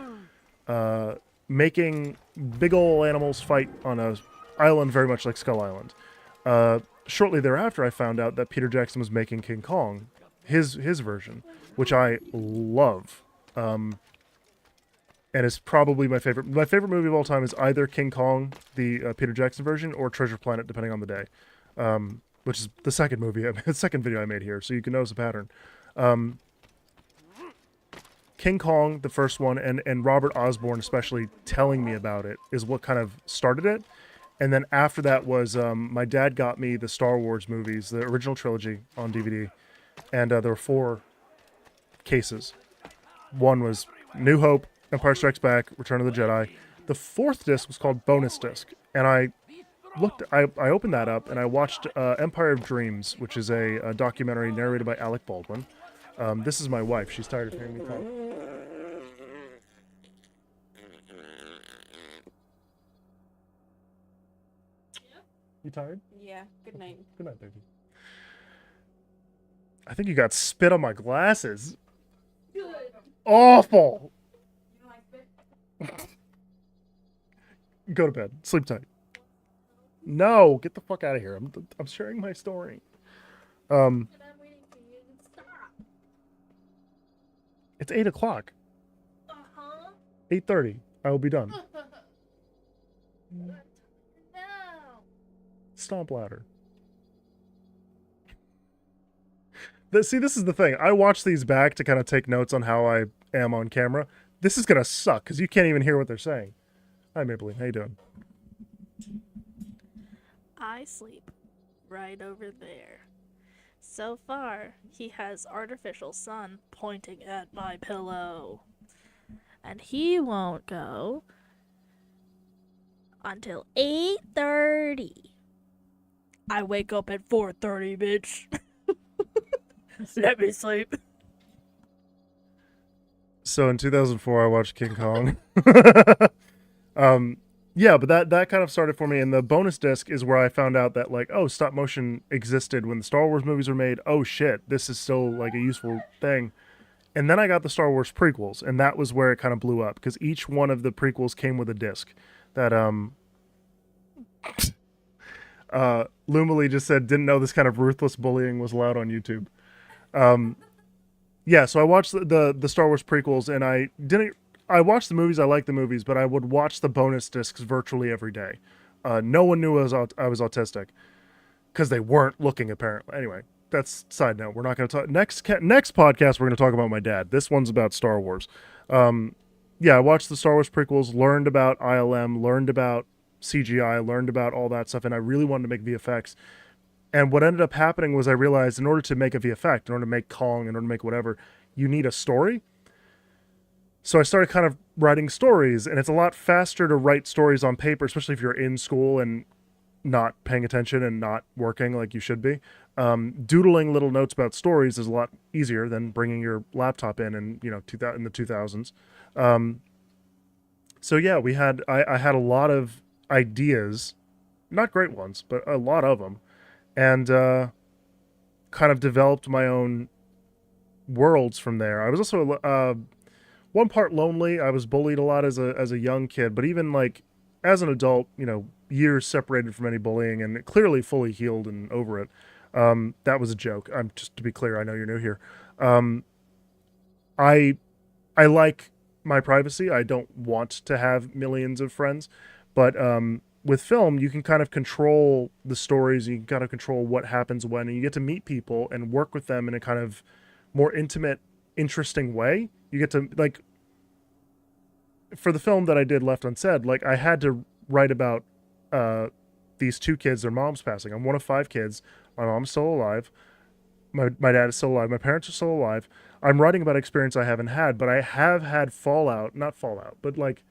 making big ol' animals fight on a island very much like Skull Island. Shortly thereafter, I found out that Peter Jackson was making King Kong, his version, which I love. And it's probably my favorite. My favorite movie of all time is either King Kong, the Peter Jackson version, or Treasure Planet, depending on the day. Which is the second the second video I made here, so you can notice a pattern. King Kong, the first one, and Robert Osborne especially telling me about it is what kind of started it. And then after that was my dad got me the Star Wars movies, the original trilogy on DVD, and there were 4 cases. One was New Hope, Empire Strikes Back, Return of the Jedi. The 4th disc was called Bonus Disc, and I opened that up and I watched Empire of Dreams, which is a documentary narrated by Alec Baldwin. This is my wife. She's tired of hearing me talk. You tired? Yeah. Good night. Good night, baby. I think you got spit on my glasses. Good. Awful. You know I spit? Go to bed. Sleep tight. No, get the fuck out of here. I'm sharing my story. And I'm waiting for you to stop. It's 8 o'clock. 8:30. I will be done. No. Stomp louder. See, this is the thing. I watch these back to kind of take notes on how I am on camera. This is gonna suck because you can't even hear what they're saying. Hi, Maybelline. How you doing? I sleep right over there. So far, he has artificial sun pointing at my pillow. And he won't go until 8:30. I wake up at 4:30, bitch. Let me sleep. So in 2004, I watched King Kong. Yeah, but that kind of started for me. And the bonus disc is where I found out that, like, oh, stop motion existed when the Star Wars movies were made. Oh, shit, this is still, like, a useful thing. And then I got the Star Wars prequels, and that was where it kind of blew up, because each one of the prequels came with a disc that, Lumily just said, didn't know this kind of ruthless bullying was allowed on YouTube. Yeah, so I watched the Star Wars prequels, and I watched the movies, I liked the movies, but I would watch the bonus discs virtually every day. No one knew I was autistic, because they weren't looking, apparently. Anyway, that's side note. We're not going to talk... Next podcast, we're going to talk about my dad. This one's about Star Wars. Yeah, I watched the Star Wars prequels, learned about ILM, learned about CGI, learned about all that stuff, and I really wanted to make VFX. And what ended up happening was I realized in order to make a VFX, in order to make Kong, in order to make whatever, you need a story. So I started kind of writing stories, and it's a lot faster to write stories on paper, especially if you're in school and not paying attention and not working like you should be. Doodling little notes about stories is a lot easier than bringing your laptop in the 2000s. So yeah, I had a lot of ideas, not great ones, but a lot of them, and kind of developed my own worlds from there. I was also one part lonely. I was bullied a lot as a young kid, but even like as an adult, years separated from any bullying and clearly fully healed and over it. That was a joke. Just to be clear, I know you're new here. I like my privacy. I don't want to have millions of friends, but with film, you can kind of control the stories. You can kind of control what happens when, and you get to meet people and work with them in a kind of more intimate, interesting way. You get to, like, for the film that I did Left Unsaid, like, I had to write about these two kids, their mom's passing. I'm one of 5 kids. My mom's still alive. My dad is still alive. My parents are still alive. I'm writing about experience I haven't had, but I have had not fallout, but like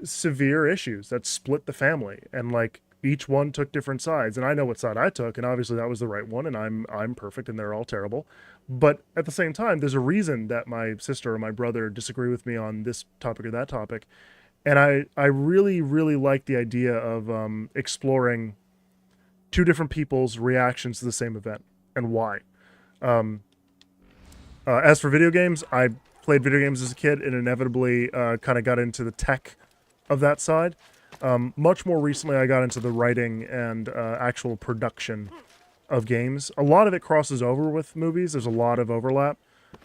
severe issues that split the family, and like each one took different sides, and I know what side I took, and obviously that was the right one, and I'm perfect and they're all terrible. But at the same time, there's a reason that my sister or my brother disagree with me on this topic or that topic. And I really, really like the idea of exploring two different people's reactions to the same event and why. As for video games, I played video games as a kid and inevitably kind of got into the tech of that side. Much more recently, I got into the writing and actual production of games. A lot of it crosses over with movies. There's a lot of overlap.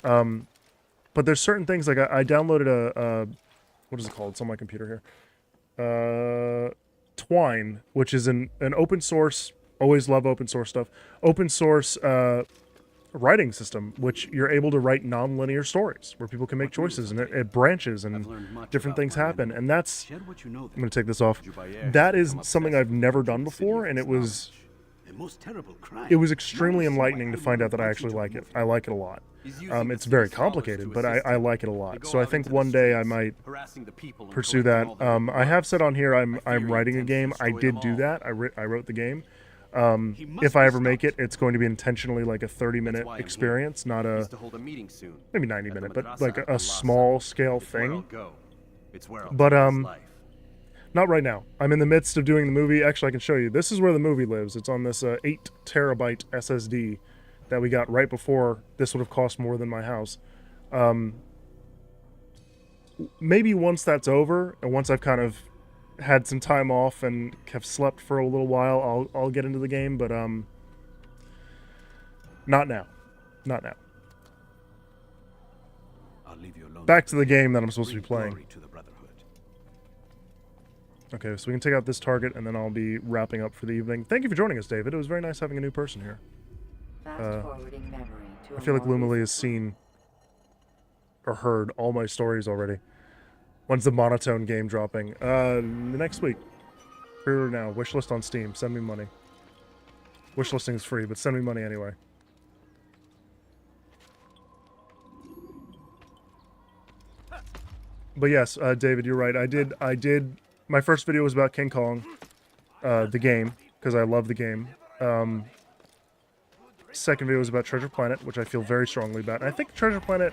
But there's certain things, like I downloaded a what is it called? It's on my computer here. Twine, which is an open source, always love open source stuff, open source writing system, which you're able to write non-linear stories where people can make choices and it branches and different things happen. And that's, I'm going to take this off. That is something I've never done before, and it was extremely enlightening to find out that I actually like it. I like it a lot. It's very complicated, but I like it a lot. So I think one day I might pursue that. I have said on here I'm writing a game. I did do that. I wrote the game. If I ever make it, it's going to be intentionally like a 30-minute experience, not a maybe 90-minute, but like a small scale thing. But not right now. I'm in the midst of doing the movie. Actually, I can show you. This is where the movie lives. It's on this 8 terabyte SSD that we got right before this would have cost more than my house. Maybe once that's over, and once I've kind of had some time off and have slept for a little while, I'll get into the game, but not now. Not now. Back to the game that I'm supposed to be playing. Okay, so we can take out this target, and then I'll be wrapping up for the evening. Thank you for joining us, David. It was very nice having a new person here. I feel like Lumily has seen or heard all my stories already. When's the monotone game dropping? Next week. Pre-order now. Wishlist on Steam. Send me money. Wishlisting is free, but send me money anyway. But yes, David, you're right. I did. My first video was about King Kong, the game, because I love the game. Second video was about Treasure Planet, which I feel very strongly about. And I think Treasure Planet...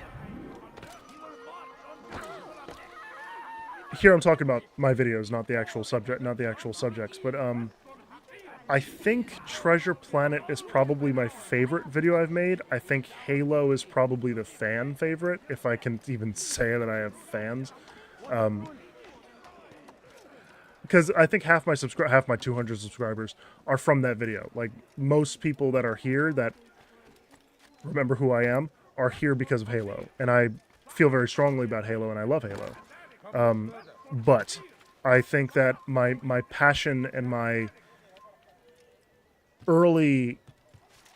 Here I'm talking about my videos, not the actual subjects, but I think Treasure Planet is probably my favorite video I've made. I think Halo is probably the fan favorite, if I can even say that I have fans. Because I think half my 200 subscribers are from that video. Like, most people that are here that remember who I am are here because of Halo. And I feel very strongly about Halo, and I love Halo. But I think that my passion and my early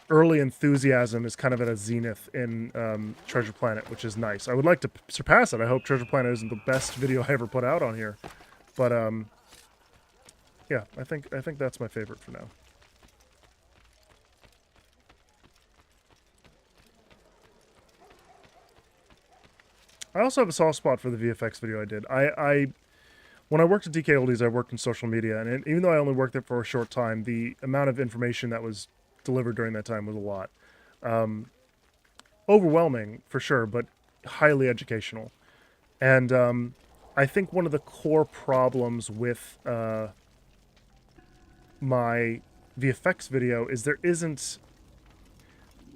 enthusiasm is kind of at a zenith in Treasure Planet, which is nice. I would like to surpass it. I hope Treasure Planet isn't the best video I ever put out on here. But yeah, I think that's my favorite for now. I also have a soft spot for the VFX video I did. When I worked at DK Oldies, I worked in social media, and even though I only worked there for a short time, the amount of information that was delivered during that time was a lot. Overwhelming, for sure, but highly educational. And I think one of the core problems with my VFX video is there isn't...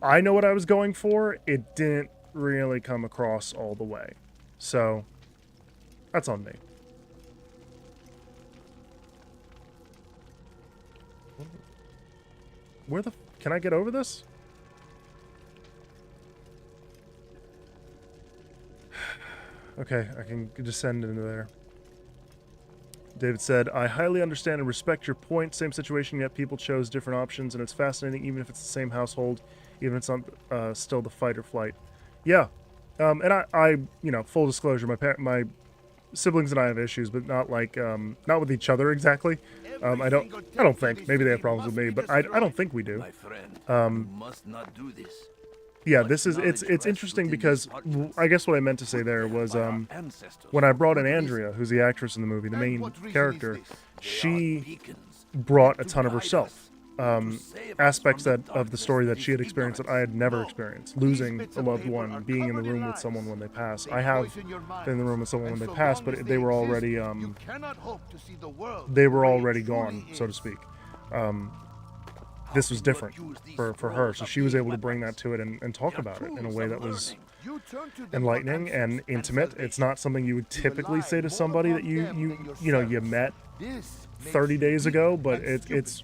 I know what I was going for, it didn't really come across all the way. So, that's on me. Where the... Can I get over this? Okay, I can descend into there. David said, I highly understand and respect your point. Same situation, yet people chose different options, and it's fascinating, even if it's the same household, even if it's not still the fight or flight. Yeah. And I you know, full disclosure, my siblings and I have issues, but not like, not with each other exactly. I don't think. Maybe they have problems with me, but I don't think we do. My friend, you must not do this. Yeah, this is, it's interesting because I guess what I meant to say there was, when I brought in Andrea, who's the actress in the movie, the main character, she brought a ton of herself. Aspects of the story that she had experienced that I had never experienced. Losing a loved one, being in the room with someone when they pass. I have been in the room with someone when they pass, but they were already, gone, so to speak. This was different for her, so she was able to bring that to it and talk about it in a way that was enlightening and intimate. It's not something you would typically say to somebody that you met 30 days ago, but it's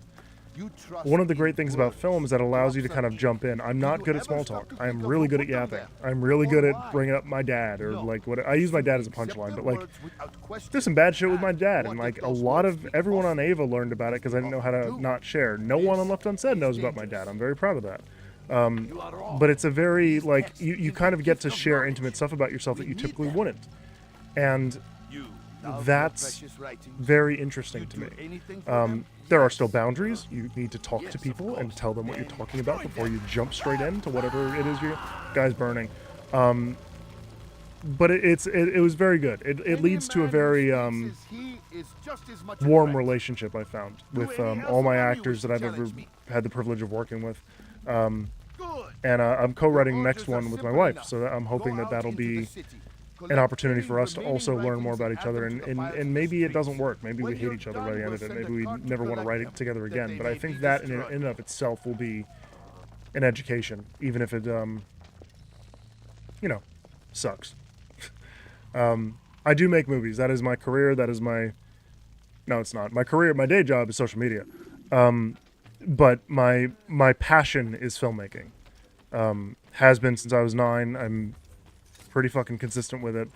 one of the great things about film is that it allows you to kind of jump in. I'm not good at small talk. I am really good at yapping. I'm really good at bringing up my dad, or like what I use my dad as a punchline, but like there's some bad shit with my dad, and like a lot of everyone on Ava learned about it because I didn't know how to not share. No one on Left Unsaid knows about my dad. I'm very proud of that. But it's a very like you kind of get to share intimate stuff about yourself that you typically wouldn't, and that's very interesting to me. There are still boundaries. You need to talk to people and tell them what you're talking about before you jump straight into whatever it is you guys burning. But it was very good. It leads to a very warm relationship, I found, with all my actors that I've ever had the privilege of working with. And I'm co-writing the next one with my wife, so I'm hoping that that'll be an opportunity for us to also learn more about each other, and maybe it doesn't work. Maybe we hate each other by the end of it. Maybe we never want to write it together again. But I think that in and of itself will be an education, even if it, sucks. I do make movies. That is my career. That is my... No, it's not. My career, my day job is social media. But my passion is filmmaking. Has been since I was 9. I'm pretty fucking consistent with it,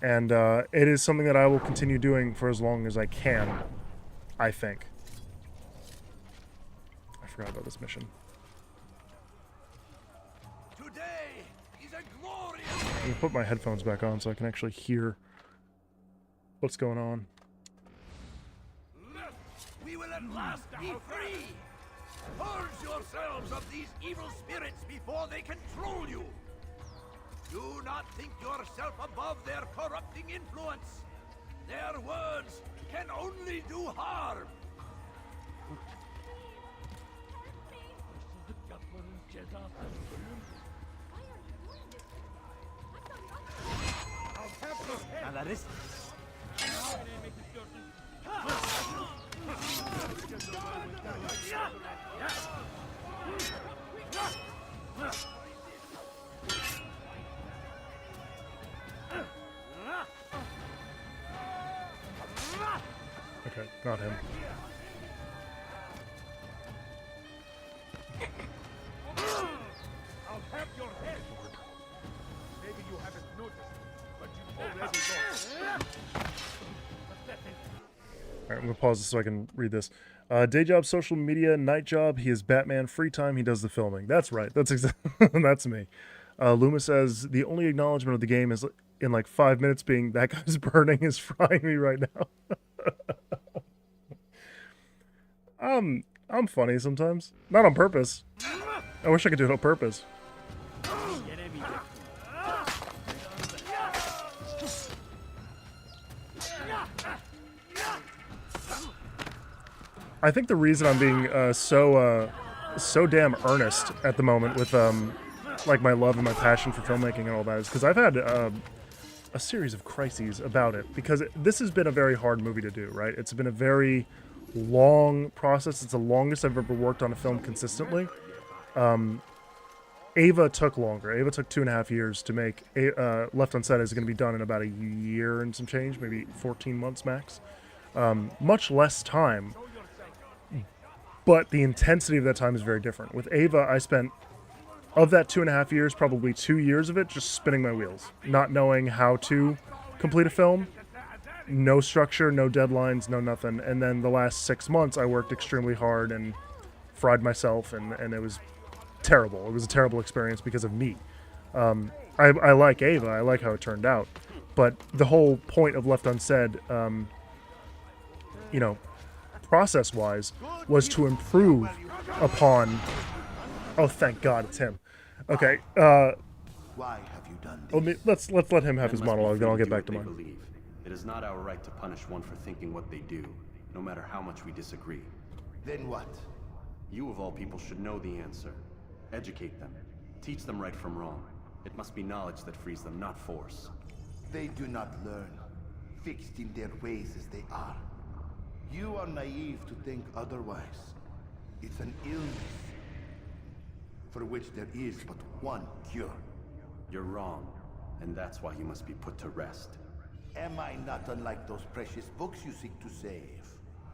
and it is something that I will continue doing for as long as I can, I think. I forgot about this mission. Today is a glorious I'm gonna put my headphones back on so I can actually hear what's going on. We will at last be free! Purge yourselves of these evil spirits before they control you! Do not think yourself above their corrupting influence. Their words can only do harm. Okay, not him. I'll have your head. Maybe you haven't noticed, but you already know. Alright, I'm gonna pause this so I can read this. Day job, social media. Night job, he is Batman. Free time, he does the filming. That's right. That's that's me. Luma says, the only acknowledgement of the game is in like 5 minutes being, that guy's burning is frying me right now. I'm funny sometimes. Not on purpose. I wish I could do it on purpose. I think the reason I'm being so damn earnest at the moment with like my love and my passion for filmmaking and all that is because I've had a series of crises about it, because this has been a very hard movie to do, right? It's been a very long process. It's the longest I've ever worked on a film consistently. Ava took longer. Ava took 2.5 years to make. Left Unsaid is going to be done in about a year and some change, maybe 14 months max. Much less time, but the intensity of that time is very different. With Ava, I spent of that 2.5 years, probably 2 years of it just spinning my wheels, not knowing how to complete a film, no structure, no deadlines, no nothing. And then the last 6 months, I worked extremely hard and fried myself, and it was terrible. It was a terrible experience because of me. I like Ava, I like how it turned out, but the whole point of Left Unsaid, you know, process-wise, was to improve upon. Oh, thank God, it's him. Okay. Why have you done this? Let's let him have his monologue, then I'll get back to mine. Believe. It is not our right to punish one for thinking what they do, no matter how much we disagree. Then what? You of all people should know the answer. Educate them. Teach them right from wrong. It must be knowledge that frees them, not force. They do not learn, fixed in their ways as they are. You are naive to think otherwise. It's an illness for which there is but one cure. You're wrong, and that's why you must be put to rest. Am I not unlike those precious books you seek to save?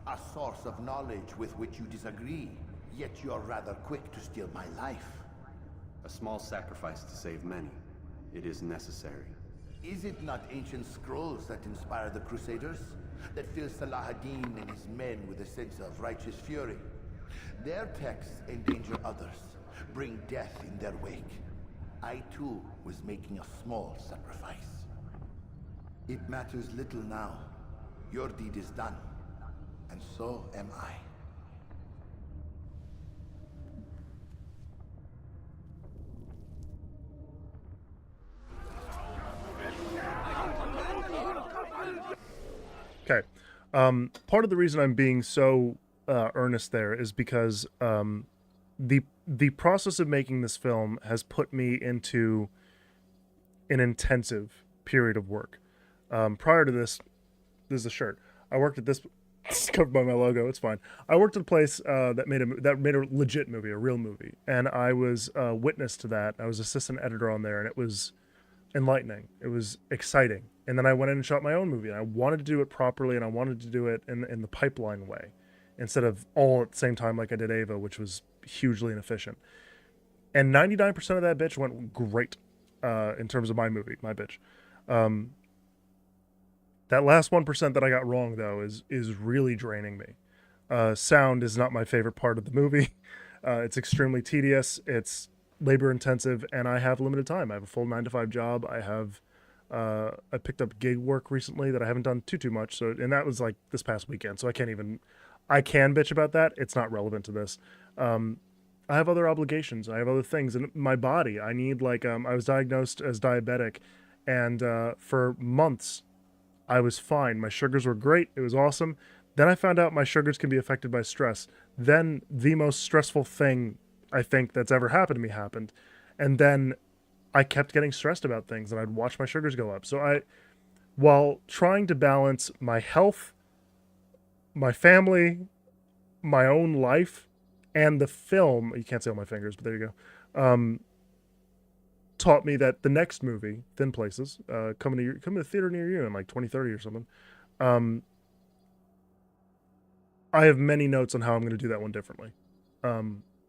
A source of knowledge with which you disagree, yet you are rather quick to steal my life. A small sacrifice to save many. It is necessary. Is it not ancient scrolls that inspire the Crusaders? That fill Salah ad-Din and his men with a sense of righteous fury? Their texts endanger others, bring death in their wake. I too was making a small sacrifice. It matters little now. Your deed is done, and so am I. Okay. Part of the reason I'm being so earnest there is because the process of making this film has put me into an intensive period of work. Prior to this is a shirt. I worked at this. It's covered by my logo. It's fine. I worked at a place that made a legit movie, a real movie, and I was witness to that. I was assistant editor on there, and it was enlightening. It was exciting. And then I went in and shot my own movie, and I wanted to do it properly, and I wanted to do it in the pipeline way, instead of all at the same time like I did Ava, which was hugely inefficient. And 99% of that bitch went great in terms of my movie, my bitch. That last 1% that I got wrong, though, is really draining me. Sound is not my favorite part of the movie. It's extremely tedious. It's labor intensive, and I have limited time. I have a full 9-to-5 job. I picked up gig work recently that I haven't done too much. So, and that was like this past weekend. So I can bitch about that. It's not relevant to this. I have other obligations. I have other things in my body. I need I was diagnosed as diabetic, and for months I was fine. My sugars were great. It was awesome. Then I found out my sugars can be affected by stress. Then the most stressful thing I think that's ever happened to me happened. And then I kept getting stressed about things, and I'd watch my sugars go up. So while trying to balance my health, my family, my own life, and the film, you can't see all my fingers, but there you go, taught me that the next movie, Thin Places, coming to a theater near you in like 2030 or something, I have many notes on how I'm going to do that one differently.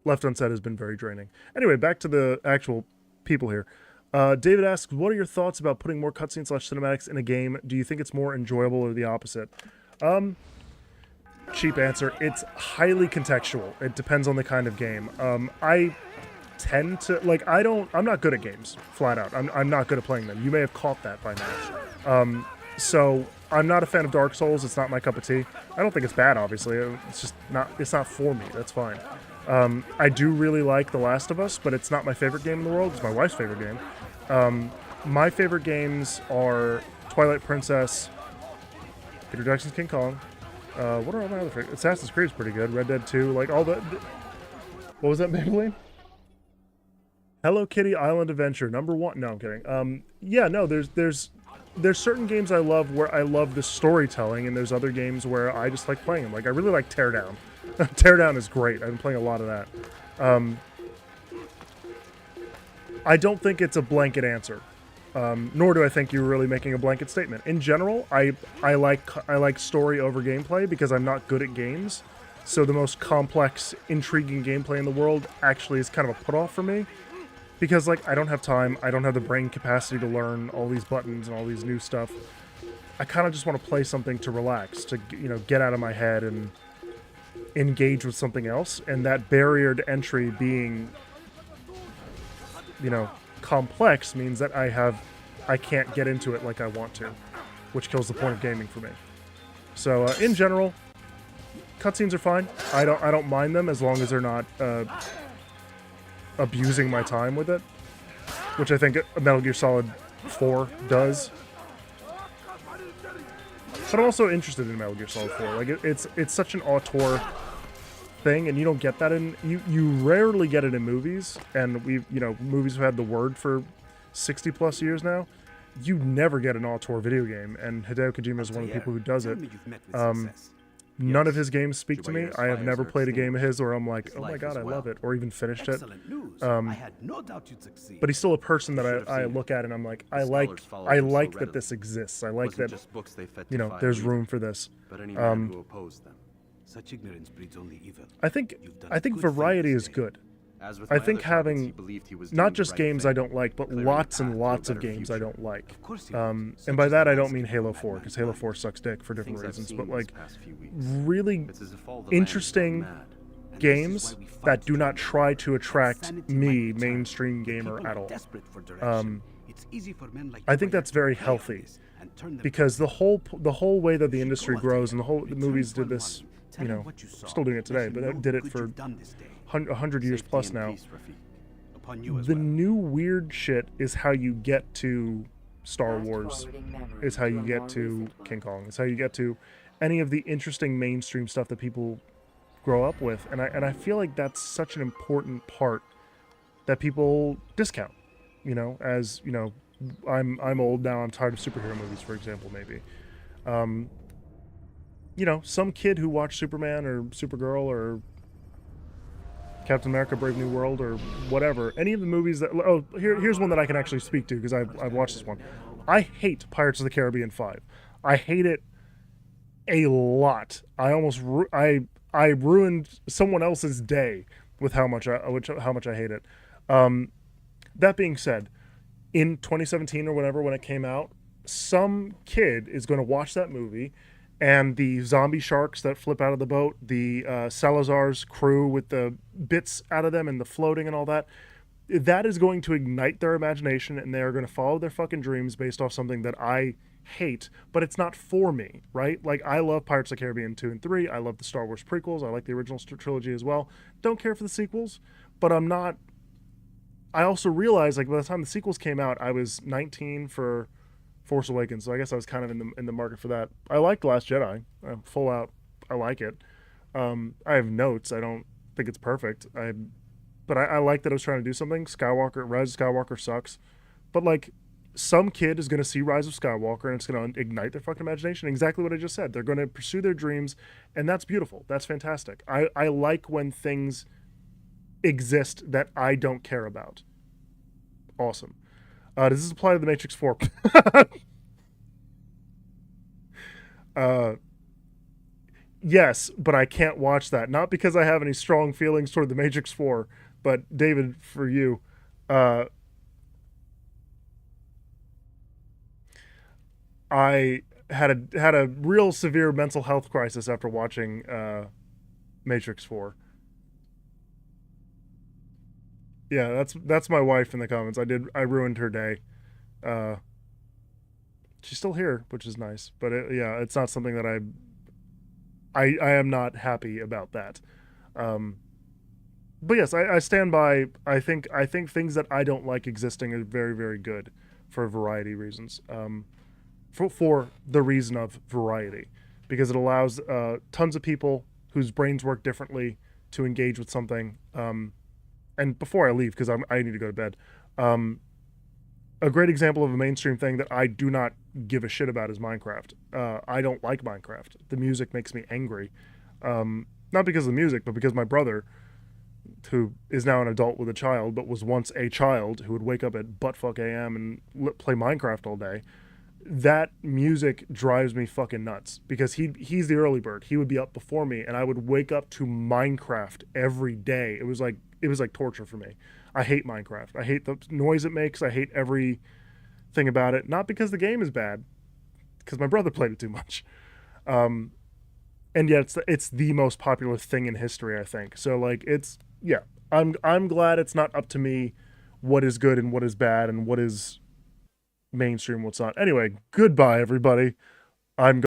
Left Unsaid has been very draining. Anyway, back to the actual people here. David asks, what are your thoughts about putting more cutscenes / cinematics in a game? Do you think it's more enjoyable or the opposite? Cheap answer. It's highly contextual. It depends on the kind of game. I tend to, I'm not good at games, flat out. I'm not good at playing them. You may have caught that by now. So I'm not a fan of Dark Souls. It's not my cup of tea. I don't think it's bad, obviously. It's not for me. That's fine. I do really like The Last of Us, but it's not my favorite game in the world. It's my wife's favorite game. My favorite games are Twilight Princess, Peter Jackson's King Kong. What are all my other favorites? Assassin's Creed is pretty good. Red Dead 2, like all the... What was that, Maybelline? Hello Kitty Island Adventure, #1. No, I'm kidding. Yeah, no, there's certain games I love where I love the storytelling, and there's other games where I just like playing them. Like, I really like Teardown. Teardown is great. I've been playing a lot of that. I don't think it's a blanket answer, nor do I think you're really making a blanket statement. In general, I like story over gameplay because I'm not good at games. So the most complex, intriguing gameplay in the world actually is kind of a put-off for me. because like I don't have time, I don't have the brain capacity to learn all these buttons and all these new stuff. I kind of just want to play something to relax, to, you know, get out of my head and engage with something else. And that barrier to entry being, you know, complex means that I can't get into it like I want to, which kills the point of gaming for me. So in general, cutscenes are fine. I don't mind them as long as they're not abusing my time with it, which I think Metal Gear Solid 4 does. But I'm also interested in Metal Gear Solid 4. Like it's such an auteur thing, and you don't get that in you rarely get it in movies. And movies have had the word for 60 plus years now. You never get an auteur video game, and Hideo Kojima is one of the people who does it. None of his games speak to me. I have never played a game of his where I'm like, oh my god, I love it, or even finished it. I had no doubt you'd succeed. But he's still a person that I look at and I'm like, I like that this exists. I like that, you know, there's room for this. Such ignorance breeds only evil. I think variety is good. I think having not just games I don't like, but lots and lots of games I don't like. And by that I don't mean Halo 4, because Halo 4 sucks dick for different reasons, but like really interesting games that do not try to attract me, mainstream gamer, at all. I think that's very healthy, because the whole way that the industry grows, and the movies did this, you know, still doing it today, but it did it for 100 years plus now. The new weird shit is how you get to Star Wars, is how you get to King Kong, is how you get to any of the interesting mainstream stuff that people grow up with, and I feel like that's such an important part that people discount. You know, as you know, I'm old now. I'm tired of superhero movies, for example. Maybe, you know, some kid who watched Superman or Supergirl or Captain America: Brave New World or whatever, any of the movies that here's one that I can actually speak to because I've watched this one. I hate Pirates of the Caribbean 5. I hate it a lot. I almost I ruined someone else's day with how much I hate it. That being said, in 2017 or whatever, when it came out, some kid is going to watch that movie, and the zombie sharks that flip out of the boat, the Salazar's crew with the bits out of them and the floating and all that, that is going to ignite their imagination, and they are going to follow their fucking dreams based off something that I hate, but it's not for me, right? Like, I love Pirates of the Caribbean 2 and 3. I love the Star Wars prequels. I like the original trilogy as well. Don't care for the sequels, but I'm not... I also realized, like, by the time the sequels came out, I was 19 for Force Awakens, so I guess I was kind of in the market for that. I like The Last Jedi. I'm full out. I like it. I have notes. I don't think it's perfect. But I like that I was trying to do something. Rise of Skywalker sucks. But, like, some kid is going to see Rise of Skywalker, and it's going to ignite their fucking imagination. Exactly what I just said. They're going to pursue their dreams, and that's beautiful. That's fantastic. I like when things exist that I don't care about. Awesome. Does this apply to The Matrix 4? Yes, but I can't watch that. Not because I have any strong feelings toward The Matrix 4, but David, for you, I had a real severe mental health crisis after watching Matrix 4. Yeah, that's my wife in the comments. I ruined her day. She's still here, which is nice. But it's not something that I am not happy about that. But yes, I stand by. I think things that I don't like existing are very, very good for a variety of reasons. For the reason of variety, because it allows tons of people whose brains work differently to engage with something. And before I leave, because I need to go to bed, a great example of a mainstream thing that I do not give a shit about is Minecraft. I don't like Minecraft. The music makes me angry. Not because of the music, but because my brother, who is now an adult with a child, but was once a child who would wake up at buttfuck AM and play Minecraft all day, that music drives me fucking nuts, because he's the early bird. He would be up before me, and I would wake up to Minecraft every day. It was like torture for me. I hate Minecraft. I hate the noise it makes. I hate everything about it. Not because the game is bad, because my brother played it too much. And yet it's the most popular thing in history, I think. So like I'm glad it's not up to me what is good and what is bad and what is mainstream, what's not. Anyway, goodbye everybody. I'm